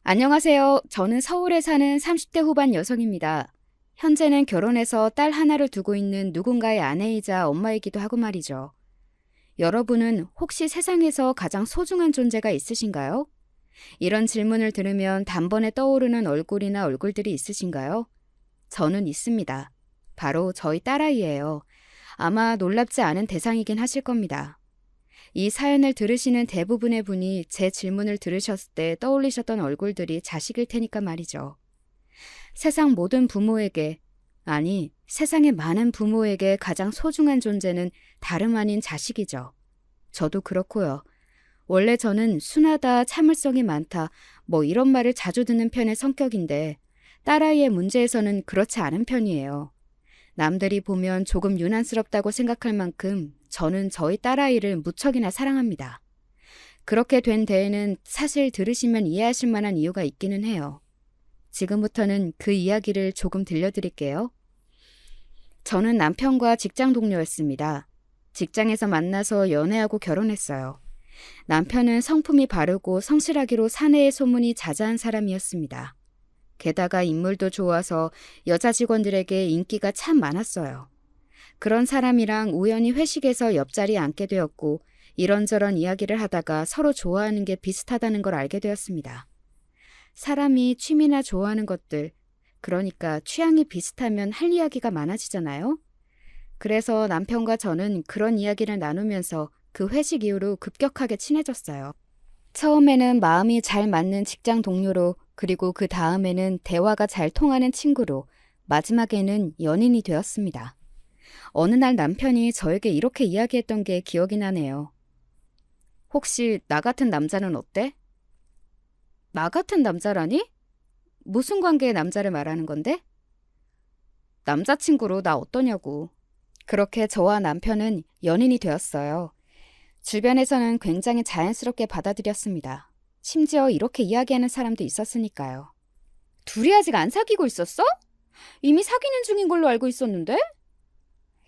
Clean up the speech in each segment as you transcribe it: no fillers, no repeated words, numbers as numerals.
안녕하세요. 저는 서울에 사는 30대 후반 여성입니다. 현재는 결혼해서 딸 하나를 두고 있는 누군가의 아내이자 엄마이기도 하고 말이죠. 여러분은 혹시 세상에서 가장 소중한 존재가 있으신가요? 이런 질문을 들으면 단번에 떠오르는 얼굴이나 얼굴들이 있으신가요? 저는 있습니다. 바로 저희 딸아이예요. 아마 놀랍지 않은 대상이긴 하실 겁니다. 이 사연을 들으시는 대부분의 분이 제 질문을 들으셨을 때 떠올리셨던 얼굴들이 자식일 테니까 말이죠. 세상 모든 부모에게, 아니, 세상의 많은 부모에게 가장 소중한 존재는 다름 아닌 자식이죠. 저도 그렇고요. 원래 저는 순하다, 참을성이 많다, 이런 말을 자주 듣는 편의 성격인데 딸아이의 문제에서는 그렇지 않은 편이에요. 남들이 보면 조금 유난스럽다고 생각할 만큼 저는 저희 딸아이를 무척이나 사랑합니다. 그렇게 된 데에는 사실 들으시면 이해하실 만한 이유가 있기는 해요. 지금부터는 그 이야기를 조금 들려드릴게요. 저는 남편과 직장 동료였습니다. 직장에서 만나서 연애하고 결혼했어요. 남편은 성품이 바르고 성실하기로 사내의 소문이 자자한 사람이었습니다. 게다가 인물도 좋아서 여자 직원들에게 인기가 참 많았어요. 그런 사람이랑 우연히 회식에서 옆자리에 앉게 되었고 이런저런 이야기를 하다가 서로 좋아하는 게 비슷하다는 걸 알게 되었습니다. 사람이 취미나 좋아하는 것들, 그러니까 취향이 비슷하면 할 이야기가 많아지잖아요. 그래서 남편과 저는 그런 이야기를 나누면서 그 회식 이후로 급격하게 친해졌어요. 처음에는 마음이 잘 맞는 직장 동료로, 그리고 그 다음에는 대화가 잘 통하는 친구로, 마지막에는 연인이 되었습니다. 어느 날 남편이 저에게 이렇게 이야기했던 게 기억이 나네요. 혹시 나 같은 남자는 어때? 나 같은 남자라니? 무슨 관계의 남자를 말하는 건데? 남자친구로 나 어떠냐고. 그렇게 저와 남편은 연인이 되었어요. 주변에서는 굉장히 자연스럽게 받아들였습니다. 심지어 이렇게 이야기하는 사람도 있었으니까요. 둘이 아직 안 사귀고 있었어? 이미 사귀는 중인 걸로 알고 있었는데?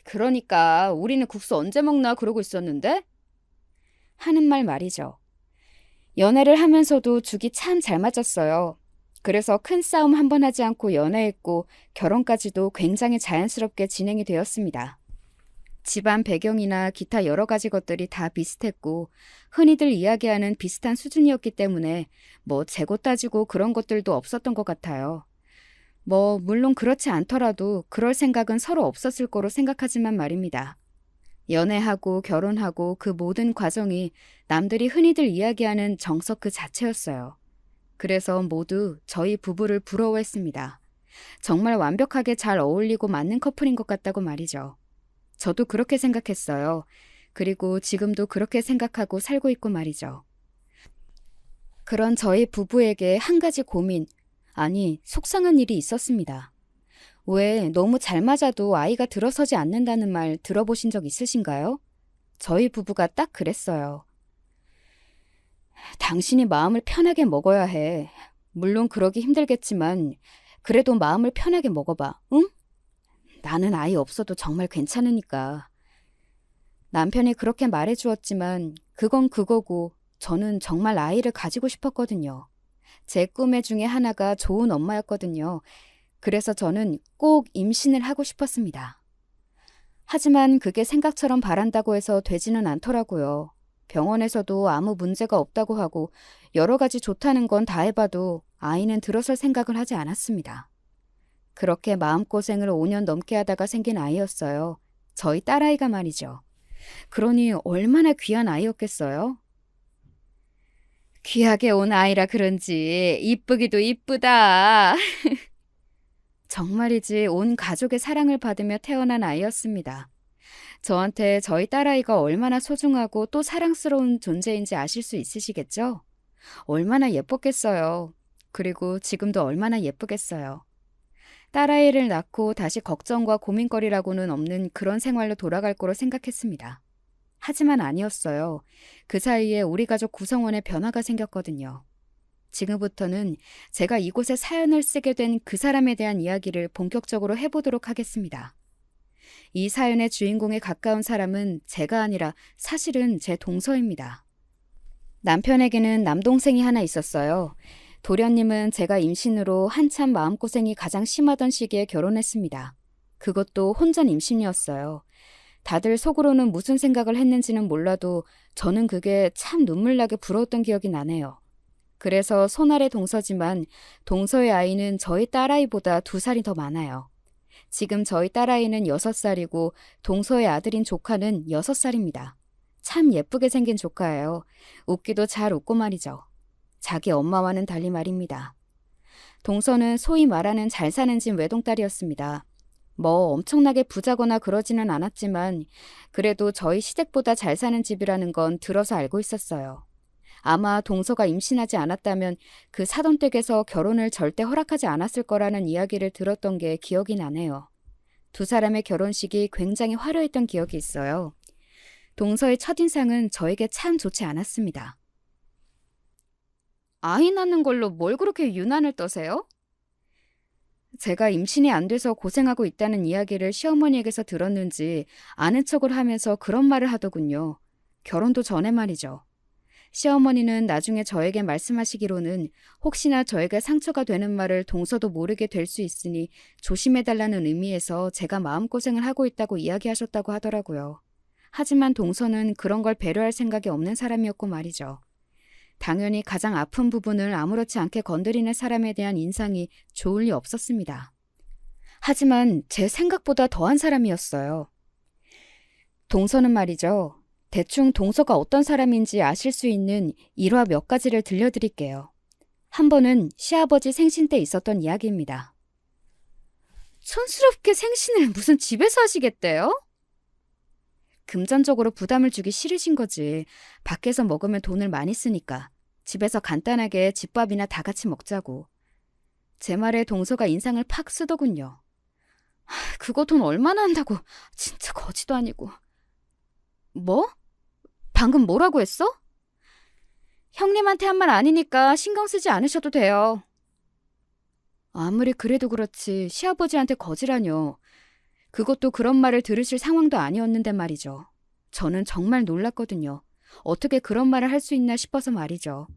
그러니까 우리는 국수 언제 먹나 그러고 있었는데? 하는 말 말이죠. 연애를 하면서도 죽이 참 잘 맞았어요. 그래서 큰 싸움 한 번 하지 않고 연애했고 결혼까지도 굉장히 자연스럽게 진행이 되었습니다. 집안 배경이나 기타 여러 가지 것들이 다 비슷했고 흔히들 이야기하는 비슷한 수준이었기 때문에 재고 따지고 그런 것들도 없었던 것 같아요. 물론 그렇지 않더라도 그럴 생각은 서로 없었을 거로 생각하지만 말입니다. 연애하고 결혼하고 그 모든 과정이 남들이 흔히들 이야기하는 정석 그 자체였어요. 그래서 모두 저희 부부를 부러워했습니다. 정말 완벽하게 잘 어울리고 맞는 커플인 것 같다고 말이죠. 저도 그렇게 생각했어요. 그리고 지금도 그렇게 생각하고 살고 있고 말이죠. 그런 저희 부부에게 한 가지 고민, 아니 속상한 일이 있었습니다. 왜 너무 잘 맞아도 아이가 들어서지 않는다는 말 들어보신 적 있으신가요? 저희 부부가 딱 그랬어요. 당신이 마음을 편하게 먹어야 해. 물론 그러기 힘들겠지만 그래도 마음을 편하게 먹어봐, 응? 나는 아이 없어도 정말 괜찮으니까. 남편이 그렇게 말해주었지만 그건 그거고 저는 정말 아이를 가지고 싶었거든요. 제 꿈의 중에 하나가 좋은 엄마였거든요. 그래서 저는 꼭 임신을 하고 싶었습니다. 하지만 그게 생각처럼 바란다고 해서 되지는 않더라고요. 병원에서도 아무 문제가 없다고 하고 여러 가지 좋다는 건 다 해봐도 아이는 들어설 생각을 하지 않았습니다. 그렇게 마음고생을 5년 넘게 하다가 생긴 아이였어요. 저희 딸아이가 말이죠. 그러니 얼마나 귀한 아이였겠어요? 귀하게 온 아이라 그런지 이쁘기도 이쁘다. 정말이지 온 가족의 사랑을 받으며 태어난 아이였습니다. 저한테 저희 딸아이가 얼마나 소중하고 또 사랑스러운 존재인지 아실 수 있으시겠죠? 얼마나 예뻤겠어요. 그리고 지금도 얼마나 예쁘겠어요. 딸아이를 낳고 다시 걱정과 고민거리라고는 없는 그런 생활로 돌아갈 거로 생각했습니다. 하지만 아니었어요. 그 사이에 우리 가족 구성원에 변화가 생겼거든요. 지금부터는 제가 이곳에 사연을 쓰게 된 그 사람에 대한 이야기를 본격적으로 해보도록 하겠습니다. 이 사연의 주인공에 가까운 사람은 제가 아니라 사실은 제 동서입니다. 남편에게는 남동생이 하나 있었어요. 도련님은 제가 임신으로 한참 마음고생이 가장 심하던 시기에 결혼했습니다. 그것도 혼전 임신이었어요. 다들 속으로는 무슨 생각을 했는지는 몰라도 저는 그게 참 눈물나게 부러웠던 기억이 나네요. 그래서 손아래 동서지만 동서의 아이는 저희 딸아이보다 2살이 더 많아요. 지금 저희 딸아이는 6살이고 동서의 아들인 조카는 6살입니다. 참 예쁘게 생긴 조카예요. 웃기도 잘 웃고 말이죠. 자기 엄마와는 달리 말입니다. 동서는 소위 말하는 잘 사는 집 외동딸이었습니다. 뭐 엄청나게 부자거나 그러지는 않았지만 그래도 저희 시댁보다 잘 사는 집이라는 건 들어서 알고 있었어요. 아마 동서가 임신하지 않았다면 그 사돈 댁에서 결혼을 절대 허락하지 않았을 거라는 이야기를 들었던 게 기억이 나네요. 2사람의 결혼식이 굉장히 화려했던 기억이 있어요. 동서의 첫인상은 저에게 참 좋지 않았습니다. 아이 낳는 걸로 뭘 그렇게 유난을 떠세요? 제가 임신이 안 돼서 고생하고 있다는 이야기를 시어머니에게서 들었는지 아는 척을 하면서 그런 말을 하더군요. 결혼도 전에 말이죠. 시어머니는 나중에 저에게 말씀하시기로는 혹시나 저에게 상처가 되는 말을 동서도 모르게 될 수 있으니 조심해달라는 의미에서 제가 마음고생을 하고 있다고 이야기하셨다고 하더라고요. 하지만 동서는 그런 걸 배려할 생각이 없는 사람이었고 말이죠. 당연히 가장 아픈 부분을 아무렇지 않게 건드리는 사람에 대한 인상이 좋을 리 없었습니다. 하지만 제 생각보다 더한 사람이었어요. 동서는 말이죠. 대충 동서가 어떤 사람인지 아실 수 있는 일화 몇 가지를 들려드릴게요. 한 번은 시아버지 생신 때 있었던 이야기입니다. 촌스럽게 생신을 무슨 집에서 하시겠대요? 금전적으로 부담을 주기 싫으신 거지. 밖에서 먹으면 돈을 많이 쓰니까. 집에서 간단하게 집밥이나 다 같이 먹자고. 제 말에 동서가 인상을 팍 쓰더군요. 그거 돈 얼마나 한다고. 진짜 거지도 아니고. 뭐? 방금 뭐라고 했어? 형님한테 한 말 아니니까 신경 쓰지 않으셔도 돼요. 아무리 그래도 그렇지 시아버지한테 거지라뇨. 그것도 그런 말을 들으실 상황도 아니었는데 말이죠. 저는 정말 놀랐거든요. 어떻게 그런 말을 할 수 있나 싶어서 말이죠.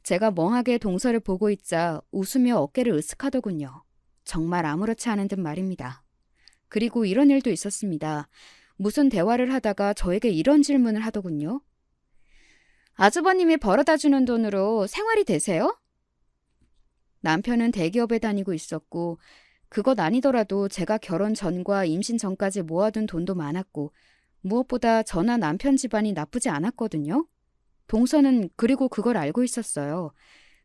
제가 멍하게 동서를 보고 있자 웃으며 어깨를 으쓱하더군요. 정말 아무렇지 않은 듯 말입니다. 그리고 이런 일도 있었습니다. 무슨 대화를 하다가 저에게 이런 질문을 하더군요. 아주버님이 벌어다 주는 돈으로 생활이 되세요? 남편은 대기업에 다니고 있었고 그것 아니더라도 제가 결혼 전과 임신 전까지 모아둔 돈도 많았고 무엇보다 저나 남편 집안이 나쁘지 않았거든요. 동서는 그리고 그걸 알고 있었어요.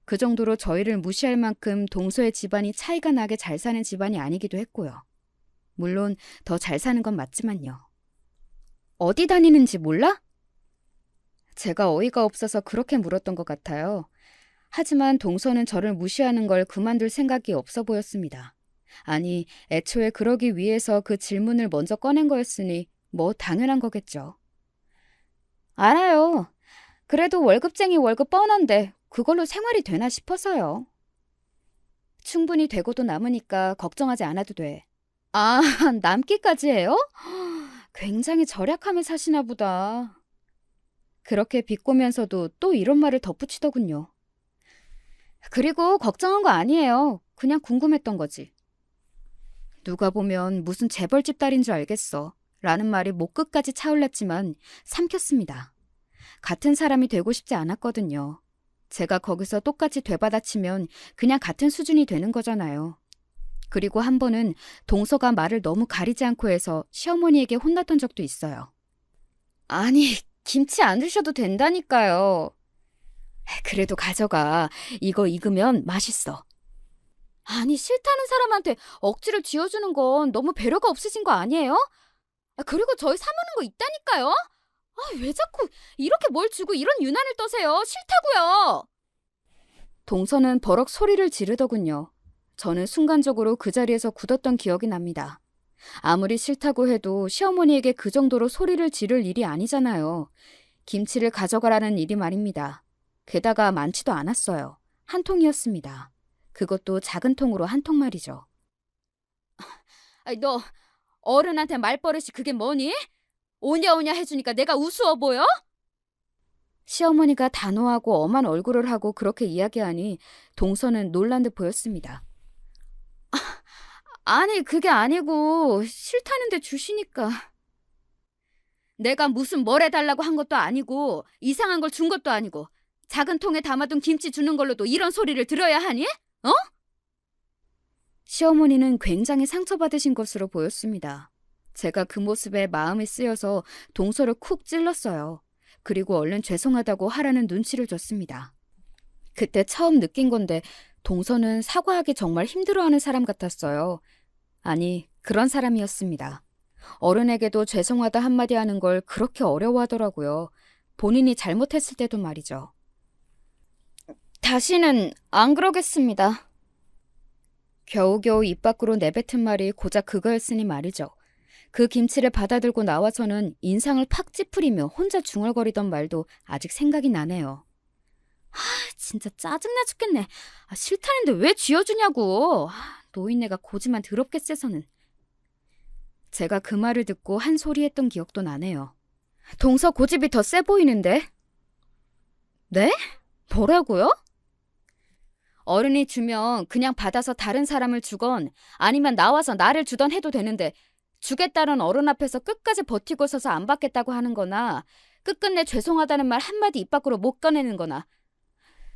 그 정도로 저희를 무시할 만큼 동서의 집안이 차이가 나게 잘 사는 집안이 아니기도 했고요. 물론 더 잘 사는 건 맞지만요. 어디 다니는지 몰라? 제가 어이가 없어서 그렇게 물었던 것 같아요. 하지만 동서는 저를 무시하는 걸 그만둘 생각이 없어 보였습니다. 아니, 애초에 그러기 위해서 그 질문을 먼저 꺼낸 거였으니 뭐 당연한 거겠죠. 알아요. 그래도 월급쟁이 월급 뻔한데 그걸로 생활이 되나 싶어서요. 충분히 되고도 남으니까 걱정하지 않아도 돼. 아, 남기까지 해요? 굉장히 절약하며 사시나 보다. 그렇게 비꼬면서도 또 이런 말을 덧붙이더군요. 그리고 걱정한 거 아니에요. 그냥 궁금했던 거지. 누가 보면 무슨 재벌집 딸인 줄 알겠어. 라는 말이 목 끝까지 차올랐지만 삼켰습니다. 같은 사람이 되고 싶지 않았거든요. 제가 거기서 똑같이 되받아치면 그냥 같은 수준이 되는 거잖아요. 그리고 한 번은 동서가 말을 너무 가리지 않고 해서 시어머니에게 혼났던 적도 있어요. 아니, 김치 안 드셔도 된다니까요. 그래도 가져가. 이거 익으면 맛있어. 아니, 싫다는 사람한테 억지를 쥐어주는 건 너무 배려가 없으신 거 아니에요? 그리고 저희 사모는 거 있다니까요? 왜 자꾸 이렇게 뭘 주고 이런 유난을 떠세요? 싫다고요. 동서는 버럭 소리를 지르더군요. 저는 순간적으로 그 자리에서 굳었던 기억이 납니다. 아무리 싫다고 해도 시어머니에게 그 정도로 소리를 지를 일이 아니잖아요. 김치를 가져가라는 일이 말입니다. 게다가 많지도 않았어요. 한 통이었습니다. 그것도 작은 통으로 한 통 말이죠. 너 어른한테 말버릇이 그게 뭐니? 오냐오냐 해주니까 내가 우스워 보여? 시어머니가 단호하고 엄한 얼굴을 하고 그렇게 이야기하니 동서는 놀란 듯 보였습니다. 아니, 그게 아니고 싫다는데 주시니까. 내가 무슨 뭘 해달라고 한 것도 아니고 이상한 걸 준 것도 아니고 작은 통에 담아둔 김치 주는 걸로도 이런 소리를 들어야 하니? 어? 시어머니는 굉장히 상처받으신 것으로 보였습니다. 제가 그 모습에 마음이 쓰여서 동서를 쿡 찔렀어요. 그리고 얼른 죄송하다고 하라는 눈치를 줬습니다. 그때 처음 느낀 건데 동서는 사과하기 정말 힘들어하는 사람 같았어요. 아니, 그런 사람이었습니다. 어른에게도 죄송하다 한마디 하는 걸 그렇게 어려워하더라고요. 본인이 잘못했을 때도 말이죠. 다시는 안 그러겠습니다. 겨우겨우 입 밖으로 내뱉은 말이 고작 그거였으니 말이죠. 그 김치를 받아들고 나와서는 인상을 팍 찌푸리며 혼자 중얼거리던 말도 아직 생각이 나네요. 진짜 짜증나 죽겠네. 싫다는데 왜 쥐어주냐고. 노인네가 고지만 더럽게 세서는. 제가 그 말을 듣고 한 소리 했던 기억도 나네요. 동서 고집이 더 세 보이는데? 네? 뭐라고요? 어른이 주면 그냥 받아서 다른 사람을 주건 아니면 나와서 나를 주던 해도 되는데 주겠다는 어른 앞에서 끝까지 버티고 서서 안 받겠다고 하는 거나 끝끝내 죄송하다는 말 한마디 입 밖으로 못 꺼내는 거나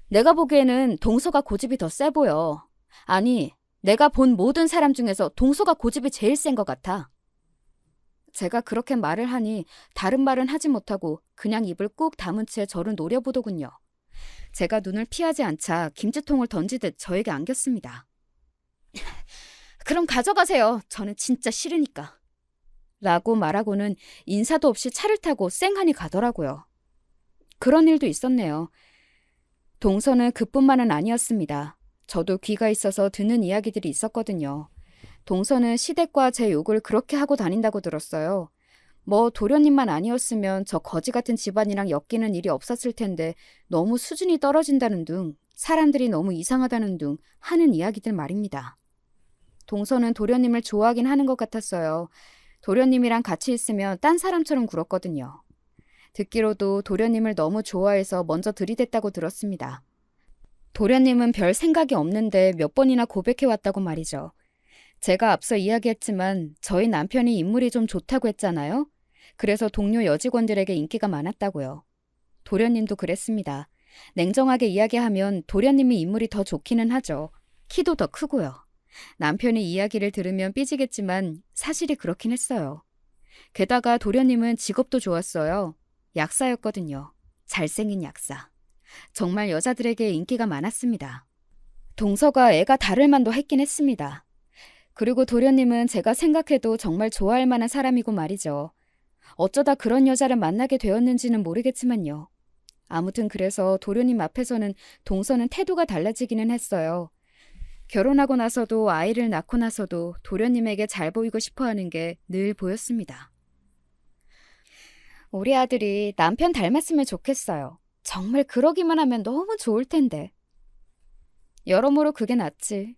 내가 보기에는 동서가 고집이 더 세 보여. 아니, 내가 본 모든 사람 중에서 동서가 고집이 제일 센 것 같아. 제가 그렇게 말을 하니 다른 말은 하지 못하고 그냥 입을 꾹 다문 채 저를 노려보더군요. 제가 눈을 피하지 않자 김치통을 던지듯 저에게 안겼습니다. 그럼 가져가세요. 저는 진짜 싫으니까. 라고 말하고는 인사도 없이 차를 타고 쌩하니 가더라고요. 그런 일도 있었네요. 동서는 그뿐만은 아니었습니다. 저도 귀가 있어서 듣는 이야기들이 있었거든요. 동서는 시댁과 제 욕을 그렇게 하고 다닌다고 들었어요. 뭐 도련님만 아니었으면 저 거지 같은 집안이랑 엮이는 일이 없었을 텐데 너무 수준이 떨어진다는 둥, 사람들이 너무 이상하다는 둥 하는 이야기들 말입니다. 동서는 도련님을 좋아하긴 하는 것 같았어요. 도련님이랑 같이 있으면 딴 사람처럼 굴었거든요. 듣기로도 도련님을 너무 좋아해서 먼저 들이댔다고 들었습니다. 도련님은 별 생각이 없는데 몇 번이나 고백해왔다고 말이죠. 제가 앞서 이야기했지만 저희 남편이 인물이 좀 좋다고 했잖아요. 그래서 동료 여직원들에게 인기가 많았다고요. 도련님도 그랬습니다. 냉정하게 이야기하면 도련님이 인물이 더 좋기는 하죠. 키도 더 크고요. 남편이 이야기를 들으면 삐지겠지만 사실이 그렇긴 했어요. 게다가 도련님은 직업도 좋았어요. 약사였거든요. 잘생긴 약사. 정말 여자들에게 인기가 많았습니다. 동서가 애가 다를 만도 했긴 했습니다. 그리고 도련님은 제가 생각해도 정말 좋아할 만한 사람이고 말이죠. 어쩌다 그런 여자를 만나게 되었는지는 모르겠지만요. 아무튼 그래서 도련님 앞에서는 동서는 태도가 달라지기는 했어요. 결혼하고 나서도 아이를 낳고 나서도 도련님에게 잘 보이고 싶어하는 게 늘 보였습니다. 우리 아들이 남편 닮았으면 좋겠어요. 정말 그러기만 하면 너무 좋을 텐데. 여러모로 그게 낫지.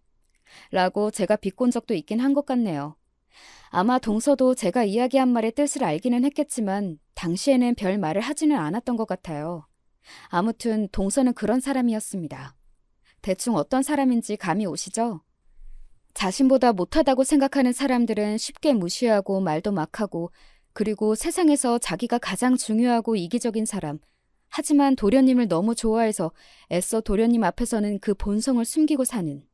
라고 제가 비꼰 적도 있긴 한 것 같네요. 아마 동서도 제가 이야기한 말의 뜻을 알기는 했겠지만 당시에는 별 말을 하지는 않았던 것 같아요. 아무튼 동서는 그런 사람이었습니다. 대충 어떤 사람인지 감이 오시죠? 자신보다 못하다고 생각하는 사람들은 쉽게 무시하고 말도 막 하고 그리고 세상에서 자기가 가장 중요하고 이기적인 사람. 하지만 도련님을 너무 좋아해서 애써 도련님 앞에서는 그 본성을 숨기고 사는.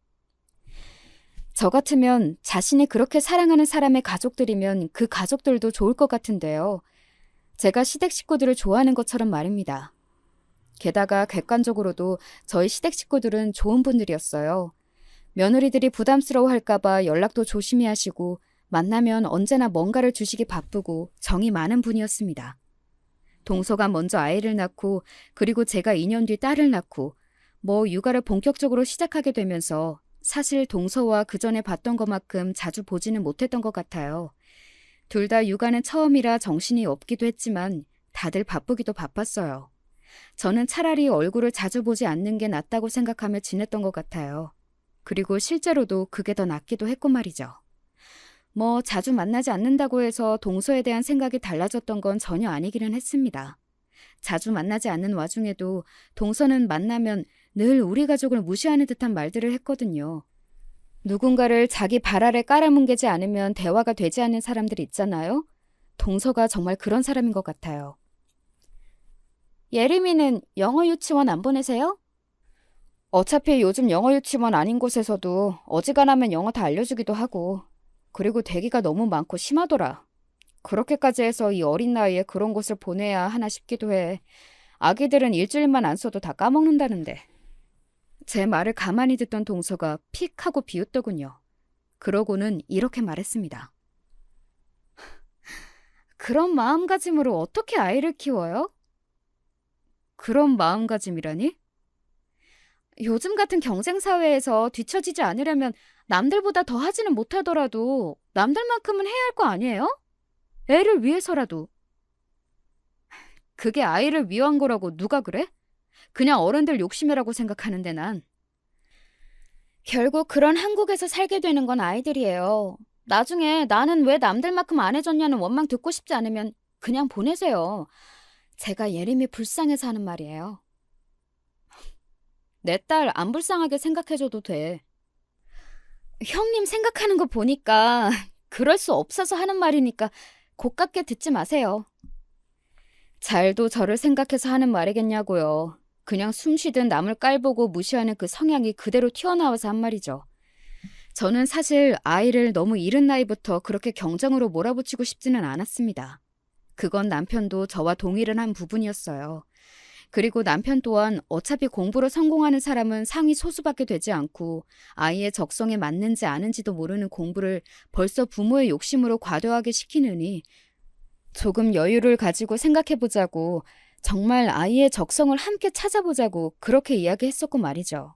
저 같으면 자신이 그렇게 사랑하는 사람의 가족들이면 그 가족들도 좋을 것 같은데요. 제가 시댁 식구들을 좋아하는 것처럼 말입니다. 게다가 객관적으로도 저희 시댁 식구들은 좋은 분들이었어요. 며느리들이 부담스러워할까봐 연락도 조심히 하시고 만나면 언제나 뭔가를 주시기 바쁘고 정이 많은 분이었습니다. 동서가 먼저 아이를 낳고 그리고 제가 2년 뒤 딸을 낳고 육아를 본격적으로 시작하게 되면서 사실 동서와 그 전에 봤던 것만큼 자주 보지는 못했던 것 같아요. 둘 다 육아는 처음이라 정신이 없기도 했지만 다들 바쁘기도 바빴어요. 저는 차라리 얼굴을 자주 보지 않는 게 낫다고 생각하며 지냈던 것 같아요. 그리고 실제로도 그게 더 낫기도 했고 말이죠. 자주 만나지 않는다고 해서 동서에 대한 생각이 달라졌던 건 전혀 아니기는 했습니다. 자주 만나지 않는 와중에도 동서는 만나면 늘 우리 가족을 무시하는 듯한 말들을 했거든요. 누군가를 자기 발 아래 깔아뭉개지 않으면 대화가 되지 않는 사람들 있잖아요. 동서가 정말 그런 사람인 것 같아요. 예림이는 영어 유치원 안 보내세요? 어차피 요즘 영어 유치원 아닌 곳에서도 어지간하면 영어 다 알려주기도 하고, 그리고 대기가 너무 많고 심하더라. 그렇게까지 해서 이 어린 나이에 그런 곳을 보내야 하나 싶기도 해. 아기들은 일주일만 안 써도 다 까먹는다는데. 제 말을 가만히 듣던 동서가 픽 하고 비웃더군요. 그러고는 이렇게 말했습니다. 그런 마음가짐으로 어떻게 아이를 키워요? 그런 마음가짐이라니? 요즘 같은 경쟁 사회에서 뒤처지지 않으려면 남들보다 더 하지는 못하더라도 남들만큼은 해야 할 거 아니에요? 애를 위해서라도. 그게 아이를 위한 거라고 누가 그래? 그냥 어른들 욕심이라고 생각하는데 난. 결국 그런 한국에서 살게 되는 건 아이들이에요. 나중에 나는 왜 남들만큼 안 해줬냐는 원망 듣고 싶지 않으면 그냥 보내세요. 제가 예림이 불쌍해서 하는 말이에요. 내 딸 안 불쌍하게 생각해줘도 돼. 형님 생각하는 거 보니까 그럴 수 없어서 하는 말이니까 고깝게 듣지 마세요. 잘도 저를 생각해서 하는 말이겠냐고요. 그냥 숨쉬듯 남을 깔보고 무시하는 그 성향이 그대로 튀어나와서 한 말이죠. 저는 사실 아이를 너무 이른 나이부터 그렇게 경쟁으로 몰아붙이고 싶지는 않았습니다. 그건 남편도 저와 동의를 한 부분이었어요. 그리고 남편 또한 어차피 공부로 성공하는 사람은 상위 소수밖에 되지 않고 아이의 적성에 맞는지 아는지도 모르는 공부를 벌써 부모의 욕심으로 과도하게 시키느니 조금 여유를 가지고 생각해보자고, 정말 아이의 적성을 함께 찾아보자고 그렇게 이야기했었고 말이죠.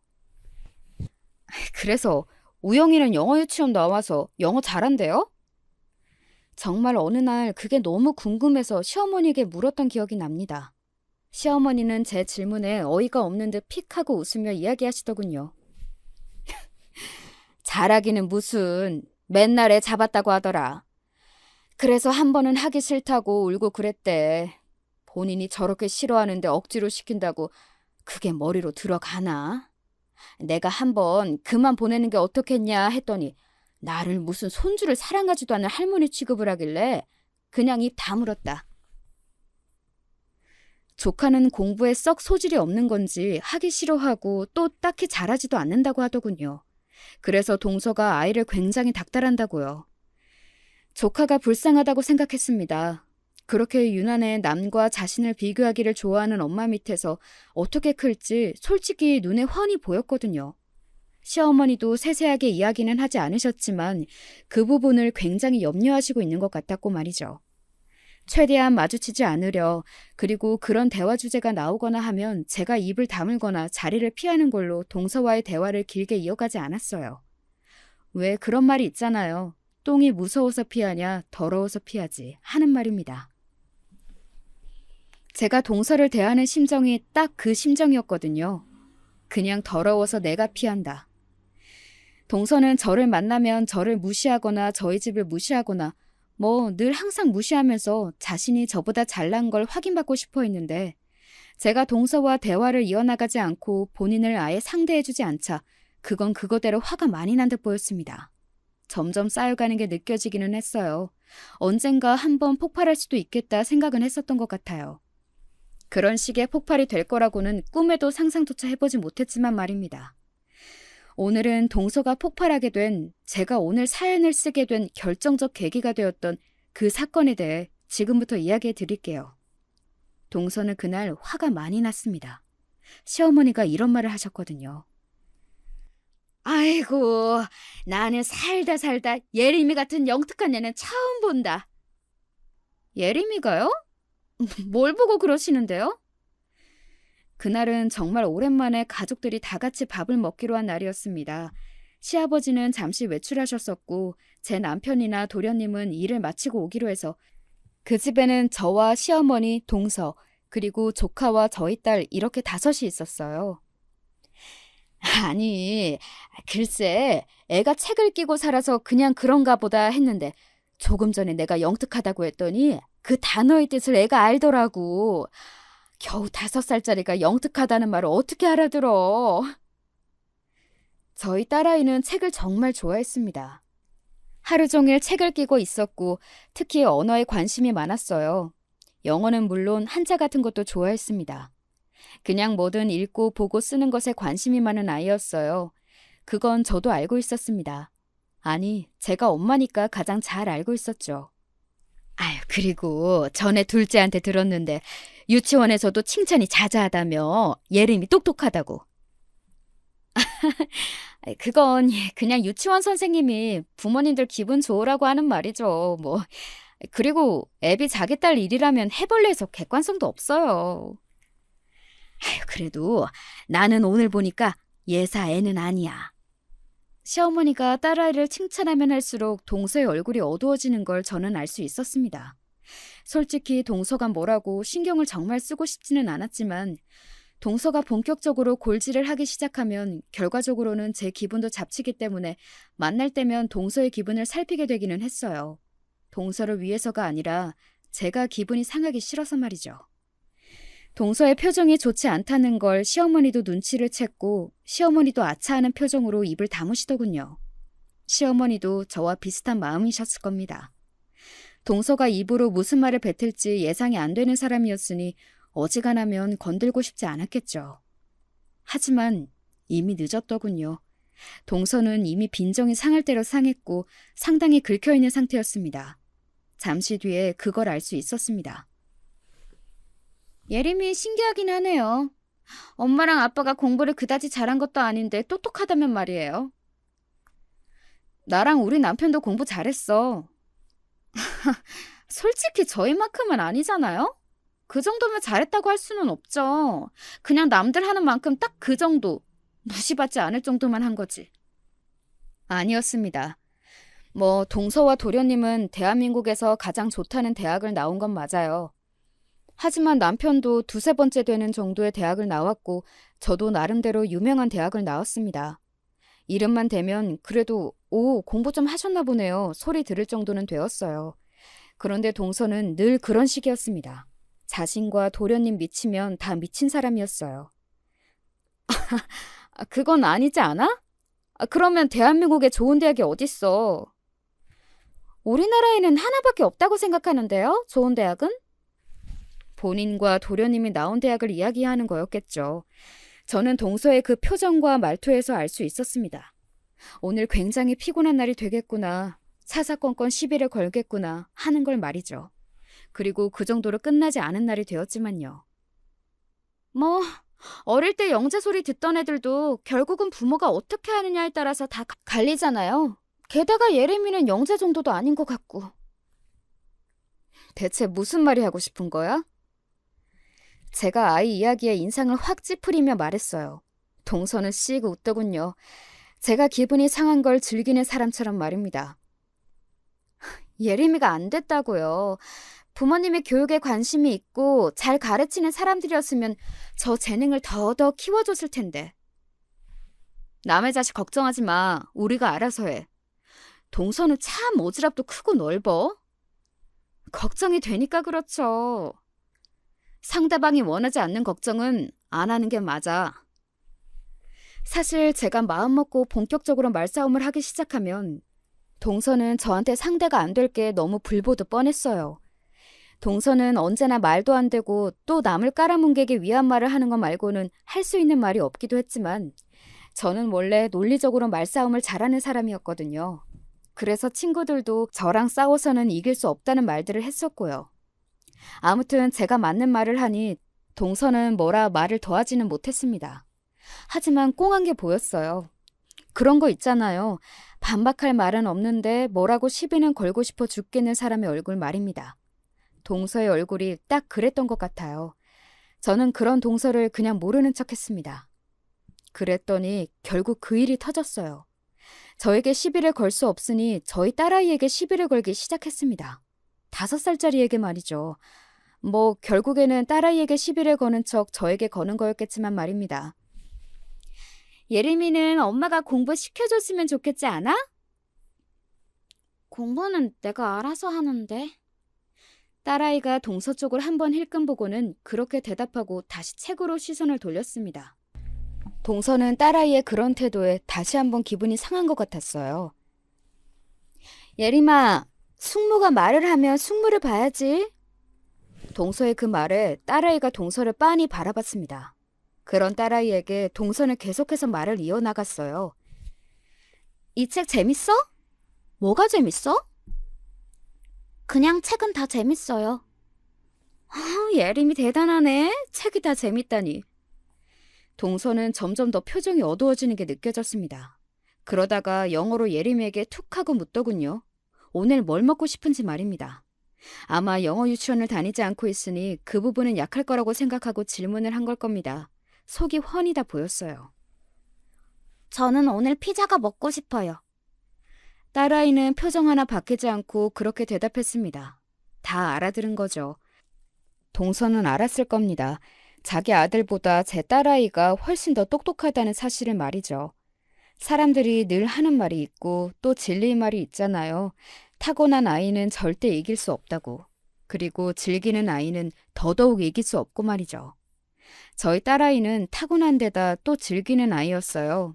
그래서 우영이는 영어 유치원 나와서 영어 잘한대요? 정말 어느 날 그게 너무 궁금해서 시어머니에게 물었던 기억이 납니다. 시어머니는 제 질문에 어이가 없는 듯 픽하고 웃으며 이야기하시더군요. 잘하기는 무슨, 맨날 애 잡았다고 하더라. 그래서 한 번은 하기 싫다고 울고 그랬대. 본인이 저렇게 싫어하는데 억지로 시킨다고 그게 머리로 들어가나? 내가 한 번 그만 보내는 게 어떻겠냐 했더니 나를 무슨 손주를 사랑하지도 않는 할머니 취급을 하길래 그냥 입 다물었다. 조카는 공부에 썩 소질이 없는 건지 하기 싫어하고 또 딱히 잘하지도 않는다고 하더군요. 그래서 동서가 아이를 굉장히 닥달한다고요. 조카가 불쌍하다고 생각했습니다. 그렇게 유난히 남과 자신을 비교하기를 좋아하는 엄마 밑에서 어떻게 클지 솔직히 눈에 훤히 보였거든요. 시어머니도 세세하게 이야기는 하지 않으셨지만 그 부분을 굉장히 염려하시고 있는 것 같았고 말이죠. 최대한 마주치지 않으려, 그리고 그런 대화 주제가 나오거나 하면 제가 입을 다물거나 자리를 피하는 걸로 동서와의 대화를 길게 이어가지 않았어요. 왜 그런 말이 있잖아요. 똥이 무서워서 피하냐, 더러워서 피하지 하는 말입니다. 제가 동서를 대하는 심정이 딱 그 심정이었거든요. 그냥 더러워서 내가 피한다. 동서는 저를 만나면 저를 무시하거나 저희 집을 무시하거나 늘 항상 무시하면서 자신이 저보다 잘난 걸 확인받고 싶어 했는데 제가 동서와 대화를 이어나가지 않고 본인을 아예 상대해주지 않자 그건 그거대로 화가 많이 난 듯 보였습니다. 점점 쌓여가는 게 느껴지기는 했어요. 언젠가 한번 폭발할 수도 있겠다 생각은 했었던 것 같아요. 그런 식의 폭발이 될 거라고는 꿈에도 상상조차 해보지 못했지만 말입니다. 오늘은 동서가 폭발하게 된, 제가 오늘 사연을 쓰게 된 결정적 계기가 되었던 그 사건에 대해 지금부터 이야기해 드릴게요. 동서는 그날 화가 많이 났습니다. 시어머니가 이런 말을 하셨거든요. 아이고, 나는 살다 예림이 같은 영특한 애는 처음 본다. 예림이가요? 뭘 보고 그러시는데요? 그날은 정말 오랜만에 가족들이 다 같이 밥을 먹기로 한 날이었습니다. 시아버지는 잠시 외출하셨었고 제 남편이나 도련님은 일을 마치고 오기로 해서 그 집에는 저와 시어머니, 동서, 그리고 조카와 저희 딸 이렇게 5이 있었어요. 아니, 글쎄 애가 책을 끼고 살아서 그냥 그런가 보다 했는데 조금 전에 내가 영특하다고 했더니 그 단어의 뜻을 애가 알더라고. 겨우 5살짜리가 영특하다는 말을 어떻게 알아들어? 저희 딸아이는 책을 정말 좋아했습니다. 하루 종일 책을 끼고 있었고 특히 언어에 관심이 많았어요. 영어는 물론 한자 같은 것도 좋아했습니다. 그냥 뭐든 읽고 보고 쓰는 것에 관심이 많은 아이였어요. 그건 저도 알고 있었습니다. 아니, 제가 엄마니까 가장 잘 알고 있었죠. 아유, 그리고 전에 둘째한테 들었는데 유치원에서도 칭찬이 자자하다며 예림이 똑똑하다고. 그건 그냥 유치원 선생님이 부모님들 기분 좋으라고 하는 말이죠. 뭐. 그리고 애비 자기 딸 일이라면 해볼래서 객관성도 없어요. 아유, 그래도 나는 오늘 보니까 예사 애는 아니야. 시어머니가 딸아이를 칭찬하면 할수록 동서의 얼굴이 어두워지는 걸 저는 알 수 있었습니다. 솔직히 동서가 뭐라고 신경을 정말 쓰고 싶지는 않았지만 동서가 본격적으로 골질을 하기 시작하면 결과적으로는 제 기분도 잡치기 때문에 만날 때면 동서의 기분을 살피게 되기는 했어요. 동서를 위해서가 아니라 제가 기분이 상하기 싫어서 말이죠. 동서의 표정이 좋지 않다는 걸 시어머니도 눈치를 챘고 시어머니도 아차하는 표정으로 입을 다무시더군요. 시어머니도 저와 비슷한 마음이셨을 겁니다. 동서가 입으로 무슨 말을 뱉을지 예상이 안 되는 사람이었으니 어지간하면 건들고 싶지 않았겠죠. 하지만 이미 늦었더군요. 동서는 이미 빈정이 상할 대로 상했고 상당히 긁혀있는 상태였습니다. 잠시 뒤에 그걸 알 수 있었습니다. 예림이 신기하긴 하네요. 엄마랑 아빠가 공부를 그다지 잘한 것도 아닌데 똑똑하다면 말이에요. 나랑 우리 남편도 공부 잘했어. 솔직히 저희만큼은 아니잖아요? 그 정도면 잘했다고 할 수는 없죠. 그냥 남들 하는 만큼 딱 그 정도, 무시받지 않을 정도만 한 거지. 아니었습니다. 뭐 동서와 도련님은 대한민국에서 가장 좋다는 대학을 나온 건 맞아요. 하지만 남편도 2~3번째 되는 정도의 대학을 나왔고 저도 나름대로 유명한 대학을 나왔습니다. 이름만 대면 그래도 오, 공부 좀 하셨나 보네요. 소리 들을 정도는 되었어요. 그런데 동서는 늘 그런 식이었습니다. 자신과 도련님 미치면 다 미친 사람이었어요. 그건 아니지 않아? 그러면 대한민국에 좋은 대학이 어딨어? 우리나라에는 하나밖에 없다고 생각하는데요, 좋은 대학은? 본인과 도련님이 나온 대학을 이야기하는 거였겠죠. 저는 동서의 그 표정과 말투에서 알 수 있었습니다. 오늘 굉장히 피곤한 날이 되겠구나. 사사건건 시비를 걸겠구나 하는 걸 말이죠. 그리고 그 정도로 끝나지 않은 날이 되었지만요. 뭐 어릴 때 영재 소리 듣던 애들도 결국은 부모가 어떻게 하느냐에 따라서 다 갈리잖아요. 게다가 예림이는 영재 정도도 아닌 것 같고. 대체 무슨 말이 하고 싶은 거야? 제가 아이 이야기에 인상을 확 찌푸리며 말했어요. 동서는 씩 웃더군요. 제가 기분이 상한 걸 즐기는 사람처럼 말입니다. 예림이가 안 됐다고요. 부모님의 교육에 관심이 있고 잘 가르치는 사람들이었으면 저 재능을 더더 키워줬을 텐데. 남의 자식 걱정하지 마. 우리가 알아서 해. 동서는 참 오지랖도 크고 넓어. 걱정이 되니까 그렇죠. 상대방이 원하지 않는 걱정은 안 하는 게 맞아. 사실 제가 마음먹고 본격적으로 말싸움을 하기 시작하면 동서는 저한테 상대가 안 될 게 너무 불보듯 뻔했어요. 동서는 언제나 말도 안 되고 또 남을 깔아뭉개기 위한 말을 하는 것 말고는 할 수 있는 말이 없기도 했지만 저는 원래 논리적으로 말싸움을 잘하는 사람이었거든요. 그래서 친구들도 저랑 싸워서는 이길 수 없다는 말들을 했었고요. 아무튼 제가 맞는 말을 하니 동서는 뭐라 말을 더하지는 못했습니다. 하지만 꽁한 게 보였어요. 그런 거 있잖아요. 반박할 말은 없는데 뭐라고 시비는 걸고 싶어 죽겠는 사람의 얼굴 말입니다. 동서의 얼굴이 딱 그랬던 것 같아요. 저는 그런 동서를 그냥 모르는 척했습니다. 그랬더니 결국 그 일이 터졌어요. 저에게 시비를 걸 수 없으니 저희 딸아이에게 시비를 걸기 시작했습니다. 5살짜리에게 말이죠. 뭐 결국에는 딸아이에게 시비를 거는 척 저에게 거는 거였겠지만 말입니다. 예림이는 엄마가 공부 시켜줬으면 좋겠지 않아? 공부는 내가 알아서 하는데. 딸아이가 동서 쪽을 한번 힐끔 보고는 그렇게 대답하고 다시 책으로 시선을 돌렸습니다. 동서는 딸아이의 그런 태도에 다시 한번 기분이 상한 것 같았어요. 예림아, 숙모가 말을 하면 숙모를 봐야지. 동서의 그 말에 딸아이가 동서를 빤히 바라봤습니다. 그런 딸아이에게 동서는 계속해서 말을 이어나갔어요. 이 책 재밌어? 뭐가 재밌어? 그냥 책은 다 재밌어요. 예림이 대단하네. 책이 다 재밌다니. 동서는 점점 더 표정이 어두워지는 게 느껴졌습니다. 그러다가 영어로 예림에게 툭 하고 묻더군요. 오늘 뭘 먹고 싶은지 말입니다. 아마 영어 유치원을 다니지 않고 있으니 그 부분은 약할 거라고 생각하고 질문을 한 걸 겁니다. 속이 훤히 다 보였어요. 저는 오늘 피자가 먹고 싶어요. 딸아이는 표정 하나 바뀌지 않고 그렇게 대답했습니다. 다 알아들은 거죠. 동서는 알았을 겁니다. 자기 아들보다 제 딸아이가 훨씬 더 똑똑하다는 사실을 말이죠. 사람들이 늘 하는 말이 있고 또 진리의 말이 있잖아요. 타고난 아이는 절대 이길 수 없다고. 그리고 즐기는 아이는 더더욱 이길 수 없고 말이죠. 저희 딸아이는 타고난 데다 또 즐기는 아이였어요.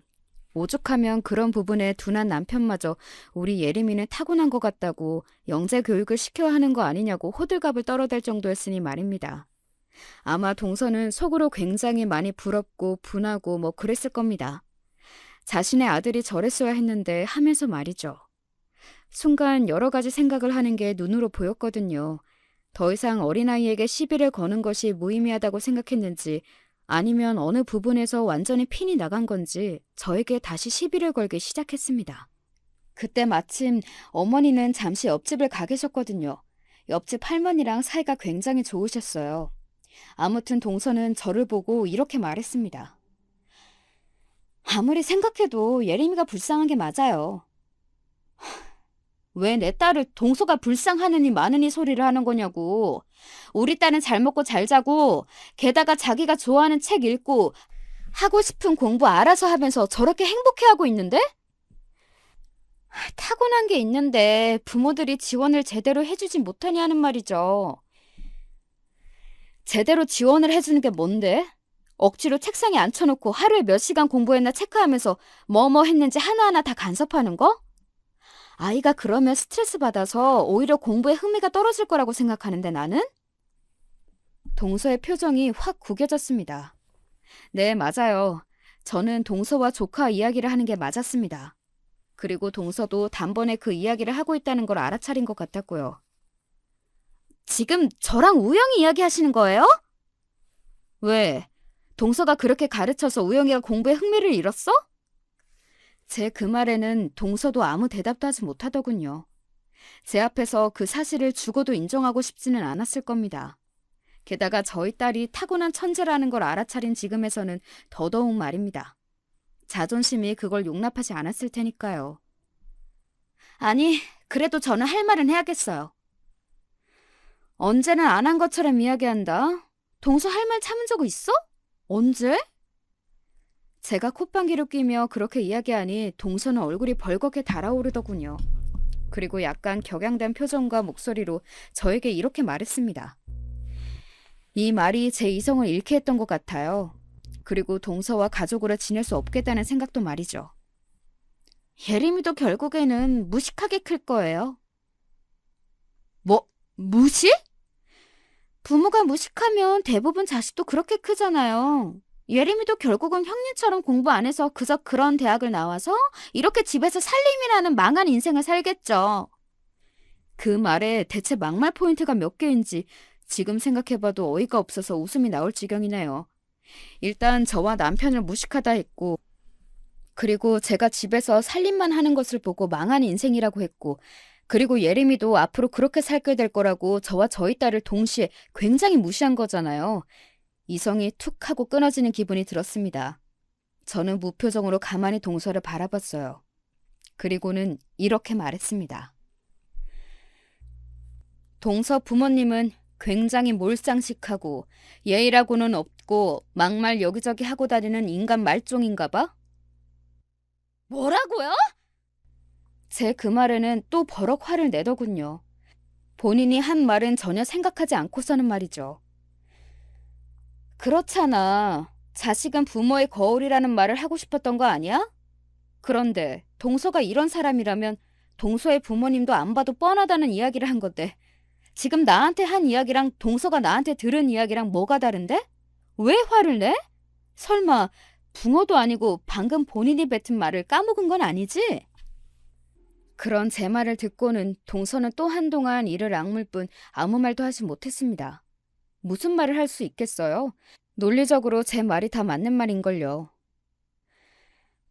오죽하면 그런 부분에 둔한 남편마저 우리 예림이는 타고난 것 같다고 영재 교육을 시켜야 하는 거 아니냐고 호들갑을 떨어댈 정도였으니 말입니다. 아마 동서는 속으로 굉장히 많이 부럽고 분하고 뭐 그랬을 겁니다. 자신의 아들이 저랬어야 했는데 하면서 말이죠. 순간 여러 가지 생각을 하는 게 눈으로 보였거든요. 더 이상 어린아이에게 시비를 거는 것이 무의미하다고 생각했는지 아니면 어느 부분에서 완전히 핀이 나간 건지 저에게 다시 시비를 걸기 시작했습니다. 그때 마침 어머니는 잠시 옆집을 가 계셨거든요. 옆집 할머니랑 사이가 굉장히 좋으셨어요. 아무튼 동서는 저를 보고 이렇게 말했습니다. 아무리 생각해도 예림이가 불쌍한 게 맞아요. 왜 내 딸을 동서가 불쌍하느니 마느니 소리를 하는 거냐고. 우리 딸은 잘 먹고 잘 자고 게다가 자기가 좋아하는 책 읽고 하고 싶은 공부 알아서 하면서 저렇게 행복해하고 있는데? 타고난 게 있는데 부모들이 지원을 제대로 해주진 못하니 하는 말이죠. 제대로 지원을 해주는 게 뭔데? 억지로 책상에 앉혀놓고 하루에 몇 시간 공부했나 체크하면서 뭐뭐 했는지 하나하나 다 간섭하는 거? 아이가 그러면 스트레스 받아서 오히려 공부에 흥미가 떨어질 거라고 생각하는데 나는? 동서의 표정이 확 구겨졌습니다. 네, 맞아요. 저는 동서와 조카 이야기를 하는 게 맞았습니다. 그리고 동서도 단번에 그 이야기를 하고 있다는 걸 알아차린 것 같았고요. 지금 저랑 우영이 이야기하시는 거예요? 왜? 동서가 그렇게 가르쳐서 우영이가 공부에 흥미를 잃었어? 제 그 말에는 동서도 아무 대답도 하지 못하더군요. 제 앞에서 그 사실을 죽어도 인정하고 싶지는 않았을 겁니다. 게다가 저희 딸이 타고난 천재라는 걸 알아차린 지금에서는 더더욱 말입니다. 자존심이 그걸 용납하지 않았을 테니까요. 아니, 그래도 저는 할 말은 해야겠어요. 언제는 안 한 것처럼 이야기한다. 동서 할 말 참은 적 있어? 언제? 제가 콧방귀를 뀌며 그렇게 이야기하니 동서는 얼굴이 벌겋게 달아오르더군요. 그리고 약간 격양된 표정과 목소리로 저에게 이렇게 말했습니다. 이 말이 제 이성을 잃게 했던 것 같아요. 그리고 동서와 가족으로 지낼 수 없겠다는 생각도 말이죠. 예림이도 결국에는 무식하게 클 거예요. 뭐, 무식? 부모가 무식하면 대부분 자식도 그렇게 크잖아요. 예림이도 결국은 형님처럼 공부 안 해서 그저 그런 대학을 나와서 이렇게 집에서 살림이라는 망한 인생을 살겠죠. 그 말에 대체 막말 포인트가 몇 개인지 지금 생각해봐도 어이가 없어서 웃음이 나올 지경이네요. 일단 저와 남편을 무식하다 했고, 그리고 제가 집에서 살림만 하는 것을 보고 망한 인생이라고 했고, 그리고 예림이도 앞으로 그렇게 살게 될 거라고 저와 저희 딸을 동시에 굉장히 무시한 거잖아요. 이성이 툭 하고 끊어지는 기분이 들었습니다. 저는 무표정으로 가만히 동서를 바라봤어요. 그리고는 이렇게 말했습니다. 동서 부모님은 굉장히 몰상식하고 예의라고는 없고 막말 여기저기 하고 다니는 인간 말종인가 봐? 뭐라고요? 제 그 말에는 또 버럭 화를 내더군요. 본인이 한 말은 전혀 생각하지 않고서는 말이죠. 그렇잖아. 자식은 부모의 거울이라는 말을 하고 싶었던 거 아니야? 그런데 동서가 이런 사람이라면 동서의 부모님도 안 봐도 뻔하다는 이야기를 한 건데 지금 나한테 한 이야기랑 동서가 나한테 들은 이야기랑 뭐가 다른데? 왜 화를 내? 설마 붕어도 아니고 방금 본인이 뱉은 말을 까먹은 건 아니지? 그런 제 말을 듣고는 동서는 또 한동안 이를 악물 뿐 아무 말도 하지 못했습니다. 무슨 말을 할 수 있겠어요? 논리적으로 제 말이 다 맞는 말인걸요.